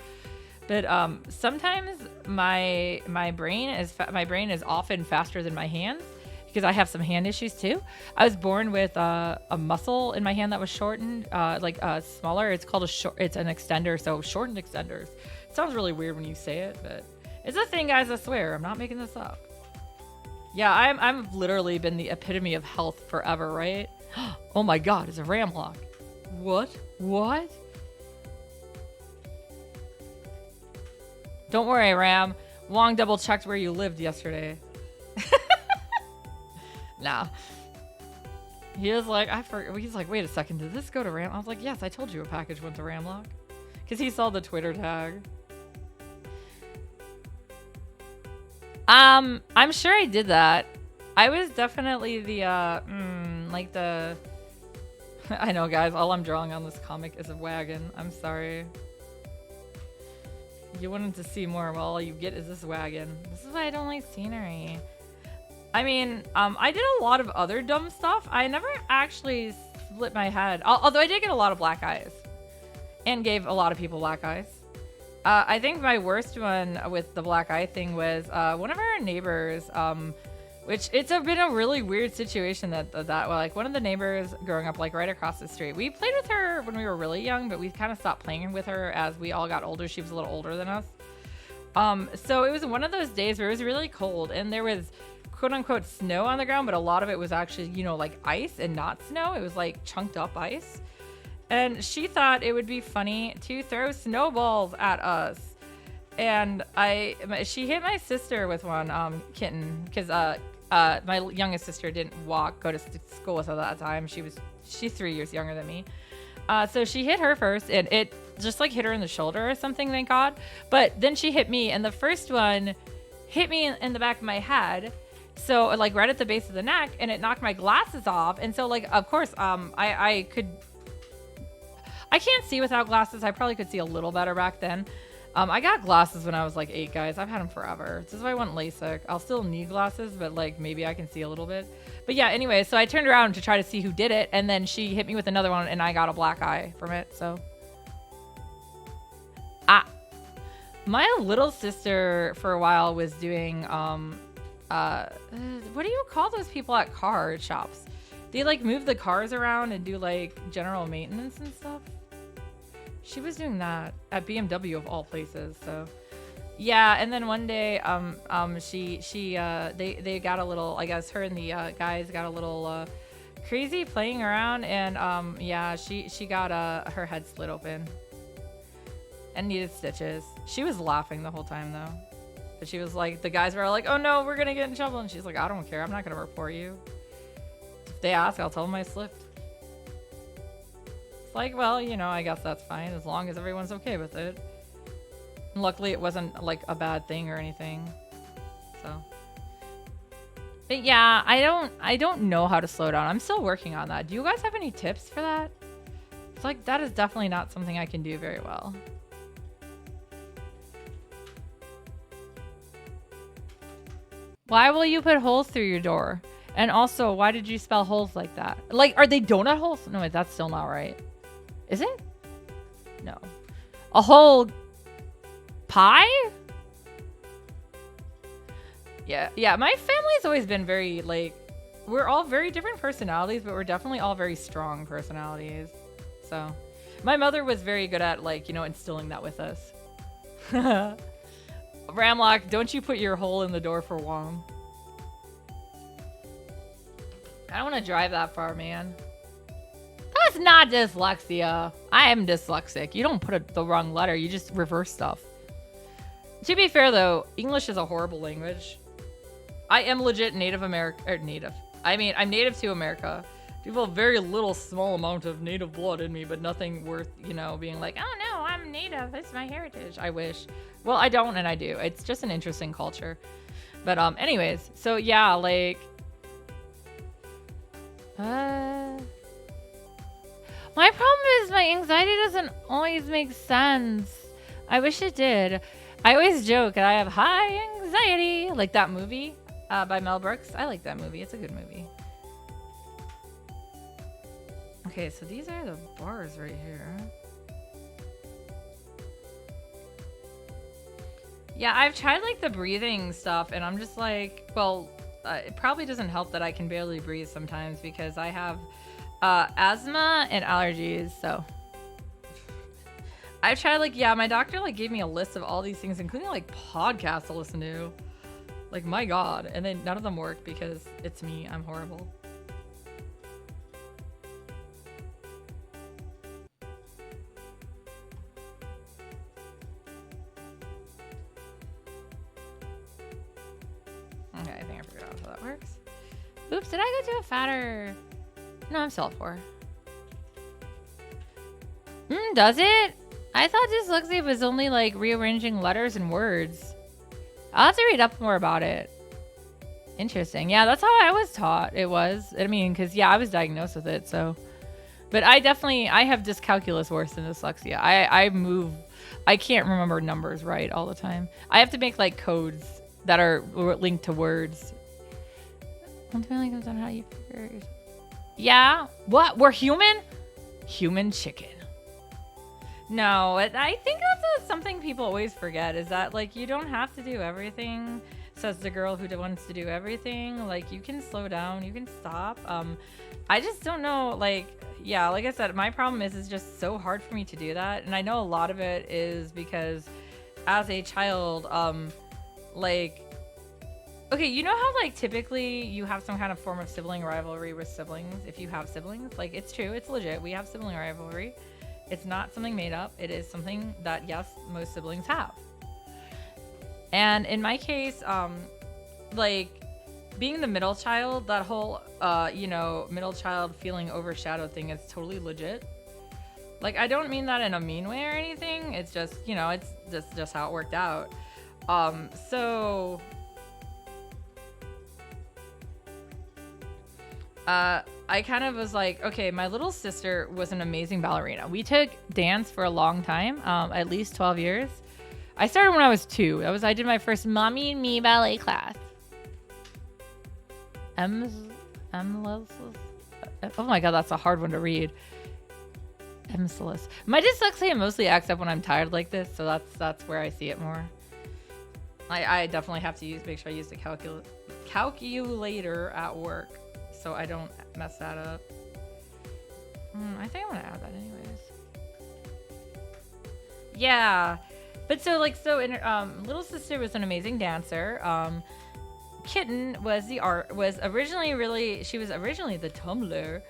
but sometimes my brain is often faster than my hands, because I have some hand issues too. I was born with a muscle in my hand that was shortened, smaller. It's called it's an extender, so shortened extenders. It sounds really weird when you say it, but it's a thing, guys. I swear, I'm not making this up. Yeah, I've literally been the epitome of health forever, right? Oh my God, it's a ramlock. What? What? Don't worry, Ram. Wong double checked where you lived yesterday. Nah. He was like, he's like, wait a second, did this go to Ram? I was like, yes, I told you a package went to Ramlock. Because he saw the Twitter tag. I'm sure I did that. I was definitely the, I know, guys, all I'm drawing on this comic is a wagon. I'm sorry. You wanted to see more, well, all you get is this wagon. This is why I don't like scenery. I mean, I did a lot of other dumb stuff. I never actually split my head. Although I did get a lot of black eyes. And gave a lot of people black eyes. I think my worst one with the black eye thing was one of our neighbors, which been a really weird situation like one of the neighbors growing up like right across the street. We played with her when we were really young, but we kind of stopped playing with her as we all got older. She was a little older than us. So it was one of those days where it was really cold and there was quote unquote snow on the ground, but a lot of it was actually, you know, like ice and not snow. It was like chunked up ice. And she thought it would be funny to throw snowballs at us. And she hit my sister with one kitten because my youngest sister didn't go to school with her at that time. She's 3 years younger than me. So she hit her first and it just like hit her in the shoulder or something, thank God. But then she hit me and the first one hit me in the back of my head. So like right at the base of the neck and it knocked my glasses off. And so like, of course, I can't see without glasses. I probably could see a little better back then. I got glasses when I was like 8, guys. I've had them forever. This is why I want LASIK. I'll still need glasses, but like maybe I can see a little bit. But yeah, anyway, so I turned around to try to see who did it. And then she hit me with another one and I got a black eye from it. So. My little sister for a while was doing, what do you call those people at car shops? They like move the cars around and do like general maintenance and stuff. She was doing that at BMW of all places. So yeah. And then one day, they got a little, I guess her and the guys got a little crazy playing around and yeah, she got her head split open and needed stitches. She was laughing the whole time though. But she was like, the guys were like, oh no, we're gonna get in trouble. And she's like, I don't care. I'm not gonna report you. If they ask, I'll tell them I slipped. It's like, well, you know, I guess that's fine as long as everyone's okay with it. And luckily it wasn't like a bad thing or anything. So. But yeah, I don't know how to slow down. I'm still working on that. Do you guys have any tips for that? It's like, that is definitely not something I can do very well. Why will you put holes through your door? And also, why did you spell holes like that? Like, are they donut holes? No, wait, that's still not right. Is it? No. A whole pie? Yeah, my family's always been very, like, we're all very different personalities, but we're definitely all very strong personalities. So, my mother was very good at, like, you know, instilling that with us. Ramlock, don't you put your hole in the door for Wong. I don't want to drive that far, man. That's not dyslexia. I am dyslexic. You don't put the wrong letter. You just reverse stuff. To be fair, though, English is a horrible language. I am legit Native American. I mean, I'm native to America. I have a very little small amount of native blood in me, but nothing worth, you know, being like, oh no, I'm native. It's my heritage. I wish. Well, I don't and I do. It's just an interesting culture. But anyways, so yeah, like my problem is my anxiety doesn't always make sense. I wish it did. I always joke that I have high anxiety, like that movie by Mel Brooks. I like that movie. It's a good movie. Okay, so these are the bars right here. Yeah, I've tried like the breathing stuff and I'm just like, well, it probably doesn't help that I can barely breathe sometimes because I have asthma and allergies. So I've tried like, yeah, my doctor like gave me a list of all these things, including like podcasts to listen to. Like, my God. And then none of them work because it's me. I'm horrible. Okay, I think I figured out how that works. Oops, did I go to a fatter? No, I'm still at 4. Does it? I thought dyslexia was only like rearranging letters and words. I'll have to read up more about it. Interesting. Yeah, that's how I was taught it was. I mean, because, yeah, I was diagnosed with it, so. But I have dyscalculia worse than dyslexia. I can't remember numbers right all the time. I have to make, like, codes that are linked to words. Ultimately comes down to how you figure it. Yeah? What? We're human? Human chicken. No, I think that's something people always forget is that, like, you don't have to do everything, says the girl who wants to do everything. Like, you can slow down, you can stop. I just don't know, like, yeah, like I said, my problem is it's just so hard for me to do that. And I know a lot of it is because as a child, like, okay, you know how, like, typically you have some kind of form of sibling rivalry with siblings if you have siblings? Like, it's true, it's legit. We have sibling rivalry. It's not something made up. It is something that, yes, most siblings have. And in my case, like, being the middle child, that whole, middle child feeling overshadowed thing is totally legit. Like, I don't mean that in a mean way or anything. It's just, it's just how it worked out. So... I kind of was like, okay, my little sister was an amazing ballerina. We took dance for a long time, at least 12 years. I started when I was 2. I did my first Mommy and Me ballet class. Oh my God, that's a hard one to read. My dyslexia mostly acts up when I'm tired like this, so that's where I see it more. I definitely have to make sure I use the calculator at work, so I don't mess that up. I think I want to add that anyways. Yeah, but so little sister was an amazing dancer. Kitten was originally the tumbler,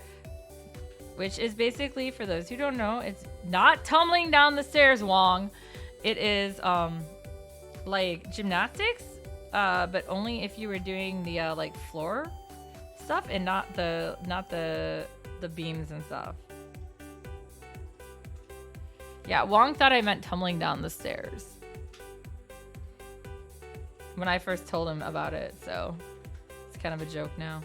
which is basically, for those who don't know, it's not tumbling down the stairs, Wong. It is like gymnastics, but only if you were doing the like floor stuff and not the beams and stuff. Yeah, Wong thought I meant tumbling down the stairs when I first told him about it, so it's kind of a joke now.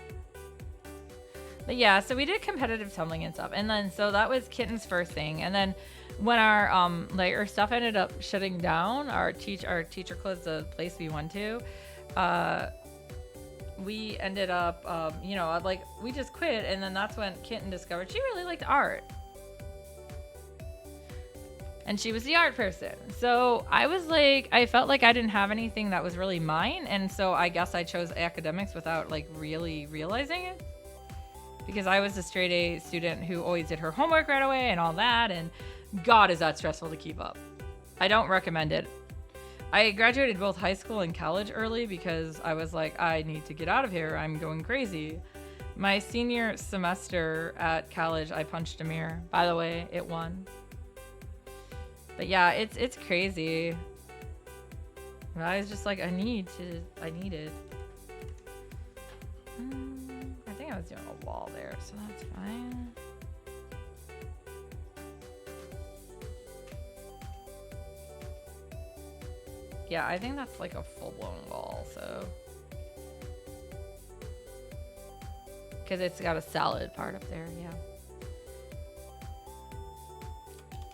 But yeah, so we did competitive tumbling and stuff, and then so that was Kitten's first thing, and then when our stuff ended up shutting down, our teacher closed the place we went to. We ended up, we just quit, and then that's when Kitten discovered she really liked art. And she was the art person. So I was like, I felt like I didn't have anything that was really mine, and so I guess I chose academics without like really realizing it. Because I was a straight A student who always did her homework right away and all that, and God, is that stressful to keep up. I don't recommend it. I graduated both high school and college early because I was like, I need to get out of here. I'm going crazy. My senior semester at college, I punched a mirror. By the way, it won. But yeah, it's crazy. But I was just like, I need it. I think I was doing a wall there, so that's fine. Yeah, I think that's like a full-blown wall, so. Because it's got a salad part up there, yeah.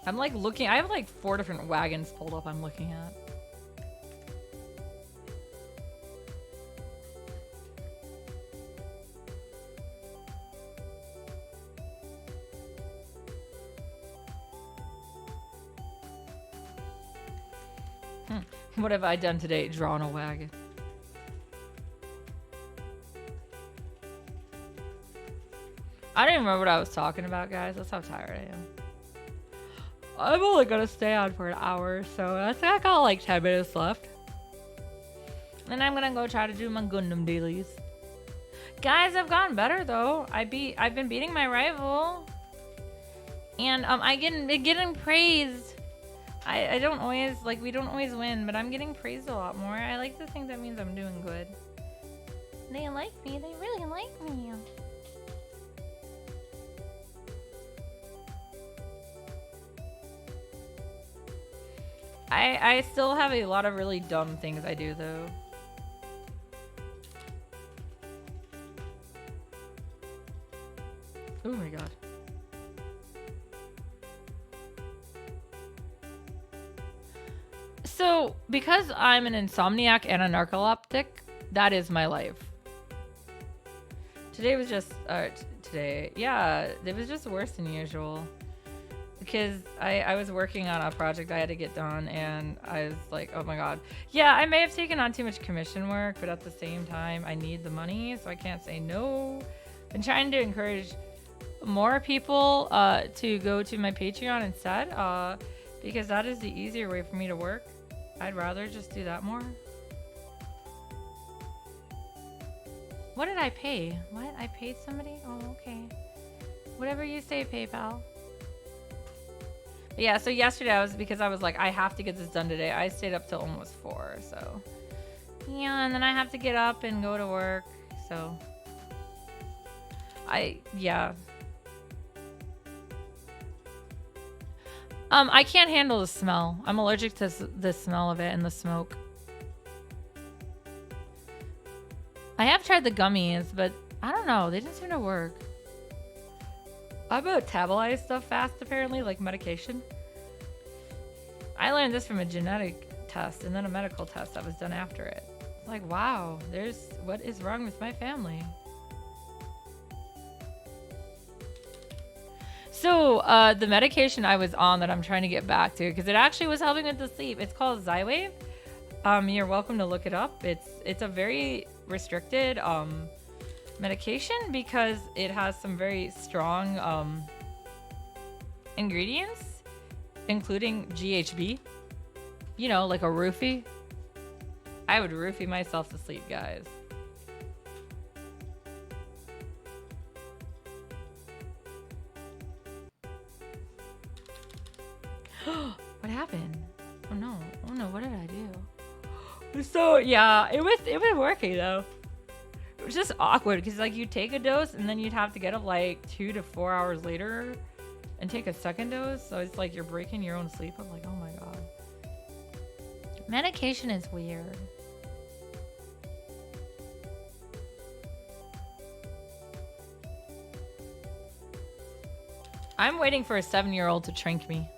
I'm like looking, I have like 4 different wagons pulled up I'm looking at. What have I done today? Drawn a wagon. I don't even remember what I was talking about, guys. That's how tired I am. I'm only gonna stay on for an hour, so I got like 10 minutes left. And I'm gonna go try to do my Gundam dailies. Guys, I've gotten better though. I've been beating my rival. And getting praised. I don't always, like, we don't always win, but I'm getting praised a lot more. I like to think that means I'm doing good. They like me. They really like me. I still have a lot of really dumb things I do, though. Oh my god. So, because I'm an insomniac and a narcoleptic, that is my life. Today was just, yeah, it was just worse than usual. Because I was working on a project I had to get done, and I was like, oh my god. Yeah, I may have taken on too much commission work, but at the same time, I need the money, so I can't say no. I'm trying to encourage more people to go to my Patreon instead, because that is the easier way for me to work. I'd rather just do that more. What did I pay? What? I paid somebody? Oh, okay. Whatever you say, PayPal. But yeah, so yesterday because I was like, I have to get this done today. I stayed up till almost 4, so. Yeah, and then I have to get up and go to work, so. Yeah. I can't handle the smell. I'm allergic to the smell of it and the smoke. I have tried the gummies, but I don't know. They didn't seem to work. I metabolize stuff fast, apparently, like medication. I learned this from a genetic test and then a medical test that was done after it. Like, wow, what is wrong with my family? So, the medication I was on that I'm trying to get back to, because it actually was helping with the sleep, it's called Xywav. You're welcome to look it up. It's a very restricted medication because it has some very strong ingredients, including GHB. You know, like a roofie. I would roofie myself to sleep, guys. What happened? Oh no. Oh no, what did I do? So yeah, it was working though. It was just awkward because like you take a dose and then you'd have to get up like 2 to 4 hours later and take a second dose. So it's like you're breaking your own sleep. I'm like, oh my god. Medication is weird. I'm waiting for a 7-year-old to trank me.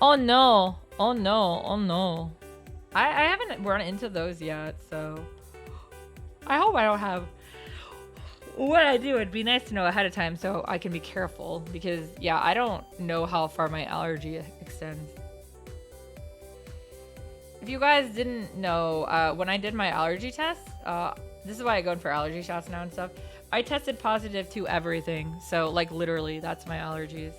Oh no. Oh no. Oh no. I haven't run into those yet, so I hope I don't have. What I do, it'd be nice to know ahead of time so I can be careful because yeah, I don't know how far my allergy extends. If you guys didn't know, when I did my allergy test, this is why I go in for allergy shots now and stuff. I tested positive to everything, so like literally, that's my allergies.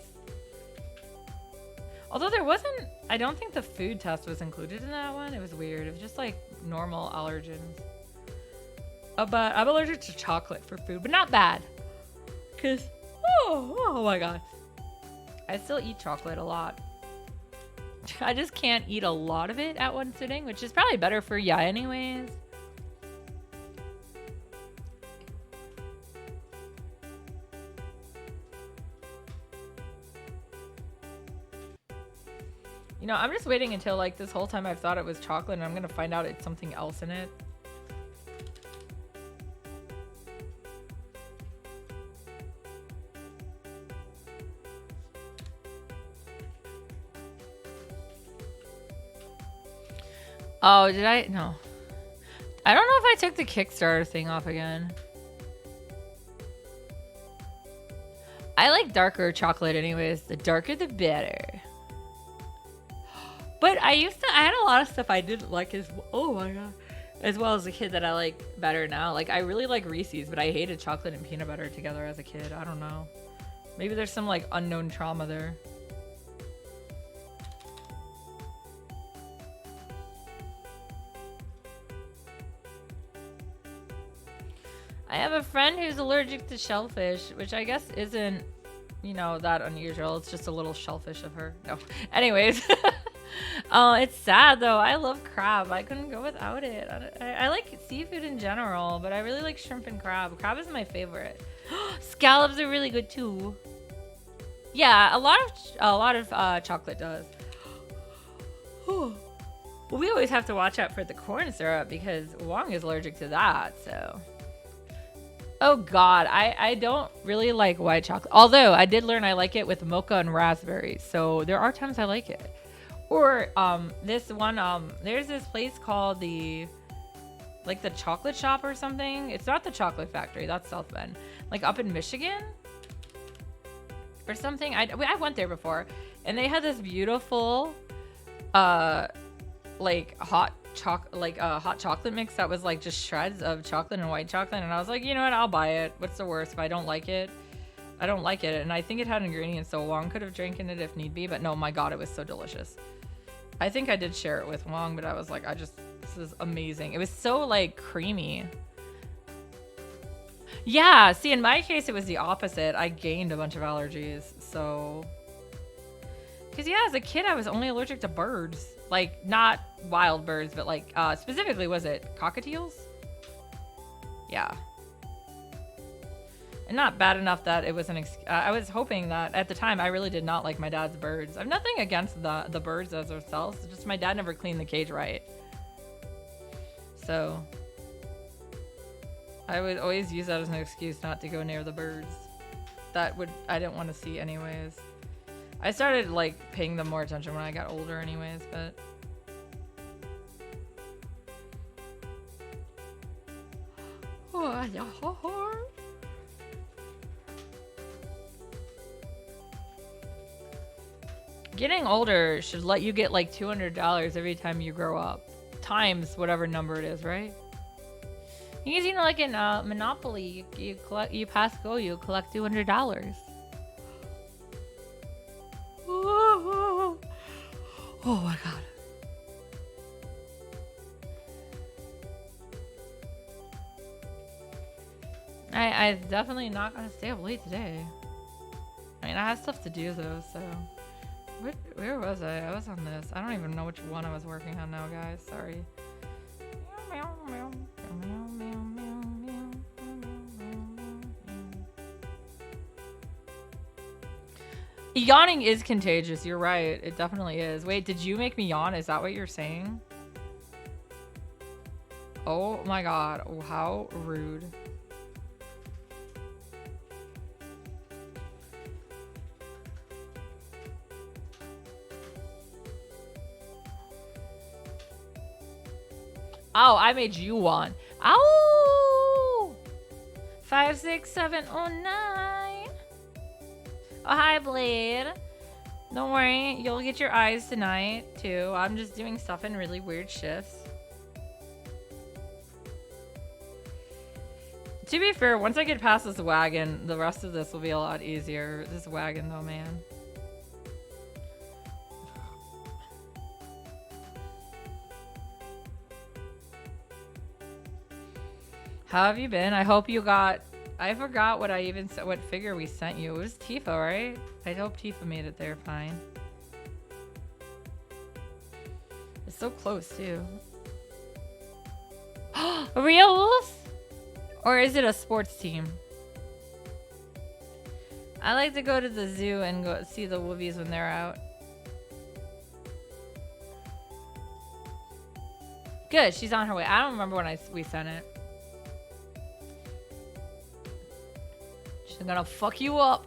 Although there wasn't, I don't think the food test was included in that one. It was weird. It was just like normal allergens. But I'm allergic to chocolate for food, but not bad. Cause, oh my god. I still eat chocolate a lot. I just can't eat a lot of it at one sitting, which is probably better for ya anyways. You know, I'm just waiting until like this whole time I've thought it was chocolate and I'm gonna find out it's something else in it. Oh, did I? No. I don't know if I took the Kickstarter thing off again. I like darker chocolate anyways. The darker the better. But I had a lot of stuff I didn't like oh my god. As well as a kid that I like better now. Like, I really like Reese's, but I hated chocolate and peanut butter together as a kid. I don't know. Maybe there's some, like, unknown trauma there. I have a friend who's allergic to shellfish, which I guess isn't, you know, that unusual. It's just a little shellfish of her. No. Anyways. Oh, it's sad though. I love crab. I couldn't go without it. I like seafood in general, but I really like shrimp and crab. Crab is my favorite. Scallops are really good too. Yeah, a lot of chocolate does. We always have to watch out for the corn syrup because Wong is allergic to that. So, oh god, I don't really like white chocolate. Although I did learn I like it with mocha and raspberries. So there are times I like it. Or this one, there's this place called the chocolate shop or something. It's not the chocolate factory, that's South Bend. Like up in Michigan or something. I went there before and they had this beautiful like hot chocolate mix that was like just shreds of chocolate and white chocolate, and I was like, you know what, I'll buy it. What's the worst? If I don't like it, I don't like it. And I think it had ingredients so Wong could have drank in it if need be, but no, my god, it was so delicious. I think I did share it with Wong, but I was like, this is amazing. It was so like creamy. Yeah, see, in my case, it was the opposite. I gained a bunch of allergies, so. Because yeah, as a kid, I was only allergic to birds. Like, not wild birds, but like, specifically, was it cockatiels? Yeah. And not bad enough that it was I was hoping that at the time I really did not like my dad's birds. I have nothing against the birds as themselves. It's just my dad never cleaned the cage right. So I would always use that as an excuse not to go near the birds. I didn't want to see anyways. I started like paying them more attention when I got older anyways, but. Oh, yeah. Getting older should let you get like $200 every time you grow up. Times whatever number it is, right? Because, you know, like in Monopoly, you pass go, you collect $200. Oh my god. I definitely not gonna stay up late today. I mean, I have stuff to do though, so. Where was I? I was on this. I don't even know which one I was working on now, guys. Sorry. Yawning is contagious. You're right. It definitely is. Wait, did you make me yawn? Is that what you're saying? Oh my god. Oh, how rude. Oh, I made you one. Ow! 5, 6, 7, 9. Oh, hi, Blade. Don't worry, you'll get your eyes tonight, too. I'm just doing stuff in really weird shifts. To be fair, once I get past this wagon, the rest of this will be a lot easier. This wagon, though, man. How have you been? I hope you got... I forgot what I even said, what figure we sent you. It was Tifa, right? I hope Tifa made it there fine. It's so close, too. Real wolves? Or is it a sports team? I like to go to the zoo and go see the wolvies when they're out. Good, she's on her way. I don't remember when we sent it. She's gonna fuck you up.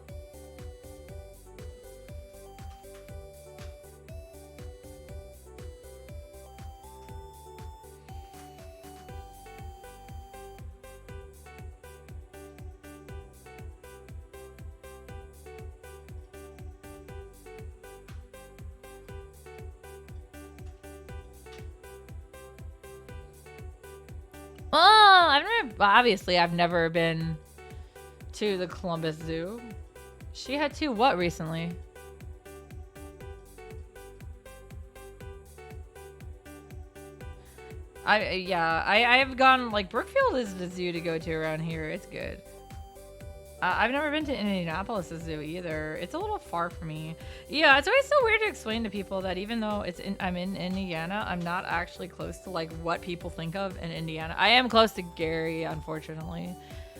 But obviously, I've never been to the Columbus Zoo. She had to what recently? I've gone, like, Brookfield is the zoo to go to around here. It's good. I've never been to Indianapolis Zoo either. It's a little far for me. Yeah, it's always so weird to explain to people that even though I'm in Indiana, I'm not actually close to, like, what people think of in Indiana. I am close to Gary, unfortunately,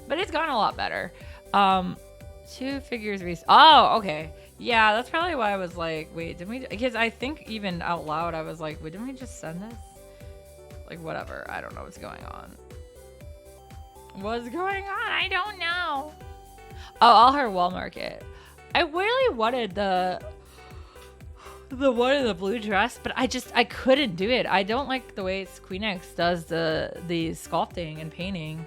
but it's gotten a lot better. 2 figures oh, okay. Yeah, that's probably why I was like, wait, didn't we? Because I think even out loud, I was like, wait, didn't we just send this? Like, whatever. I don't know what's going on. What's going on? I don't know. Oh, all her wall market. I really wanted the one in the blue dress, but I couldn't do it. I don't like the way Queenix does the sculpting and painting.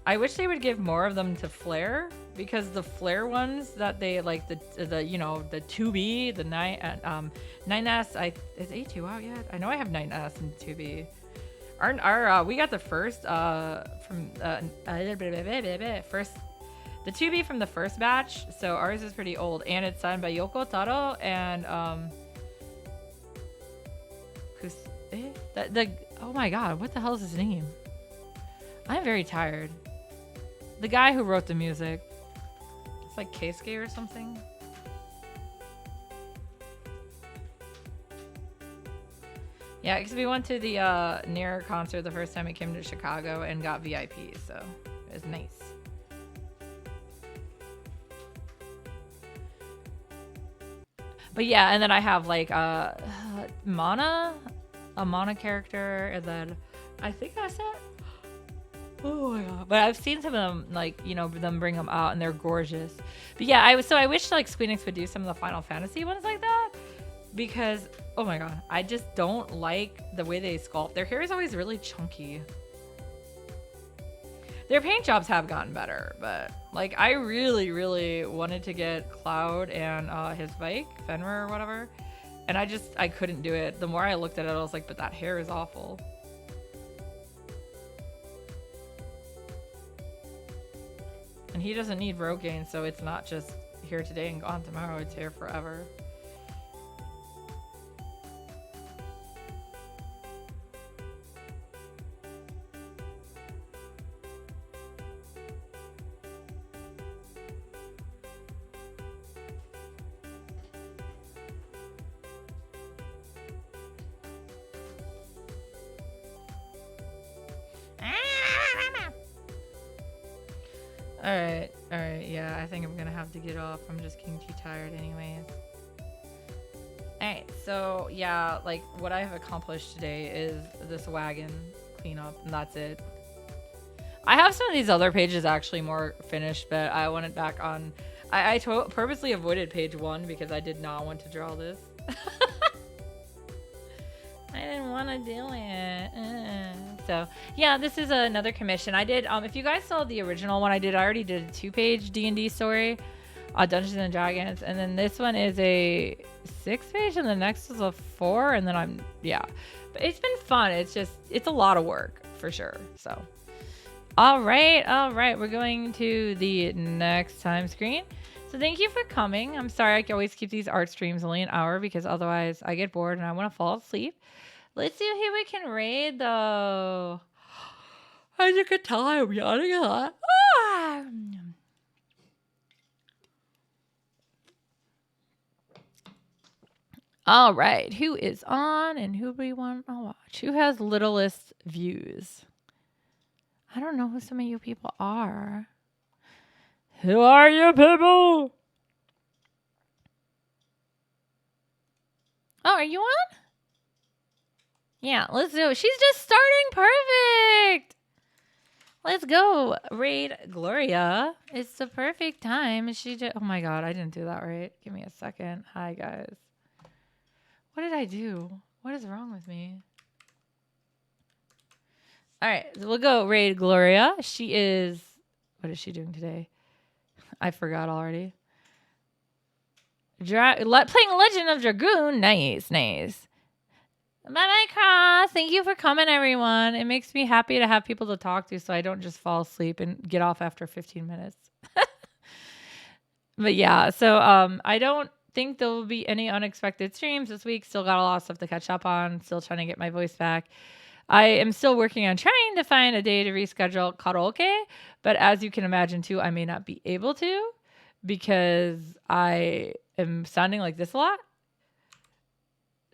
I wish they would give more of them to Flare, because the Flare ones that they like, the you know, the 2B, the 9S, is A2 out yet? I know I have 9S and 2B. We got the first first, the 2B from the first batch, so ours is pretty old, and it's signed by Yoko Taro and oh my god, what the hell is his name? I'm very tired. The guy who wrote the music. It's like Keisuke or something. Yeah, because we went to the Nair concert the first time we came to Chicago and got VIP, so it was nice. But yeah, and then I have like a Mana character, and then I think that's it. Oh my god! But I've seen some of them, like, you know, them bring them out, and they're gorgeous. But yeah, I wish like Squeenix would do some of the Final Fantasy ones like that, because oh my god, I just don't like the way they sculpt. Their hair is always really chunky. Their paint jobs have gotten better, but like I really, really wanted to get Cloud and his bike, Fenrir or whatever, and I couldn't do it. The more I looked at it, I was like, but that hair is awful. And he doesn't need Rogaine, so it's not just here today and gone tomorrow, it's here forever. Alright, yeah, I think I'm gonna have to get off. I'm just getting too tired anyways. Alright, so yeah, like what I have accomplished today is this wagon cleanup, and that's it. I have some of these other pages actually more finished, but I want it back on. I purposely avoided page 1 because I did not want to draw this. I didn't want to do it. So yeah, this is another commission I did. If you guys saw the original one I already did a 2-page D&D story, Dungeons and Dragons, and then this one is a 6-page, and the next is a 4, and then but it's been fun. It's a lot of work for sure. So all right, we're going to the next time screen. So thank you for coming. I'm sorry I can always keep these art streams only an hour, because otherwise I get bored and I want to fall asleep. Let's see who we can raid, though. As you can tell, I'm yawning a lot. All right, who is on and who do we want to watch? Who has littlest views? I don't know who some of you people are. Who are you people? Oh, are you on? Yeah, let's do it. She's just starting. Perfect. Let's go. Raid Gloria. It's the perfect time. Oh my god, I didn't do that right. Give me a second. Hi, guys. What did I do? What is wrong with me? All right, we'll go raid Gloria. She is... What is she doing today? I forgot already. Playing Legend of Dragoon. Nice. Bye-bye, Cross. Thank you for coming, everyone. It makes me happy to have people to talk to so I don't just fall asleep and get off after 15 minutes. But yeah, so I don't think there will be any unexpected streams this week. Still got a lot of stuff to catch up on. Still trying to get my voice back. I am still working on trying to find a day to reschedule karaoke, but as you can imagine too, I may not be able to because I am sounding like this a lot.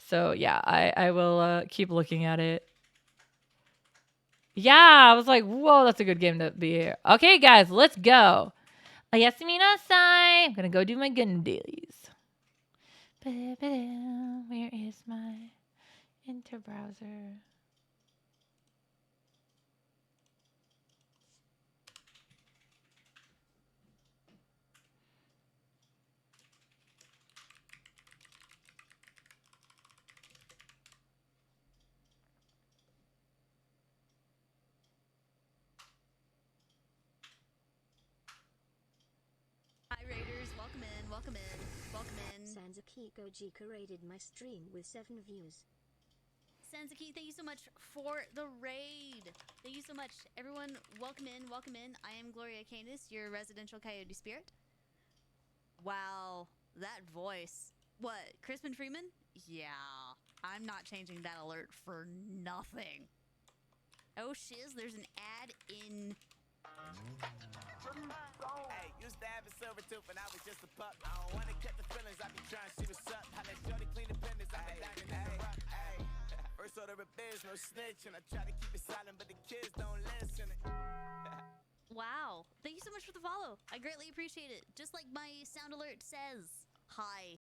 So yeah, I will keep looking at it. Yeah, I was like, whoa, that's a good game to be here. Okay, guys, let's go. Oyasumi nasai. I'm gonna go do my gun dailies. Where is my interbrowser? Hi Raiders, welcome in, welcome in, welcome in. Sanzaki Kojika raided my stream with 7 views. Sanzaki, thank you so much for the raid. Thank you so much. Everyone, welcome in, welcome in. I am Gloria Canis, your residential coyote spirit. Wow, that voice. What, Crispin Freeman? Yeah, I'm not changing that alert for nothing. Oh shiz, there's an ad in... Hey, used to have a silver tooth when I was just a pup. I don't wanna catch the feelings, I be trying to see what's up. How that shorty clean the business, I been dining in the rock. Hey, first order of biz, no snitch, and I try to keep it silent, but the kids don't listen. Wow, thank you so much for the follow. I greatly appreciate it. Just like my sound alert says. Hi.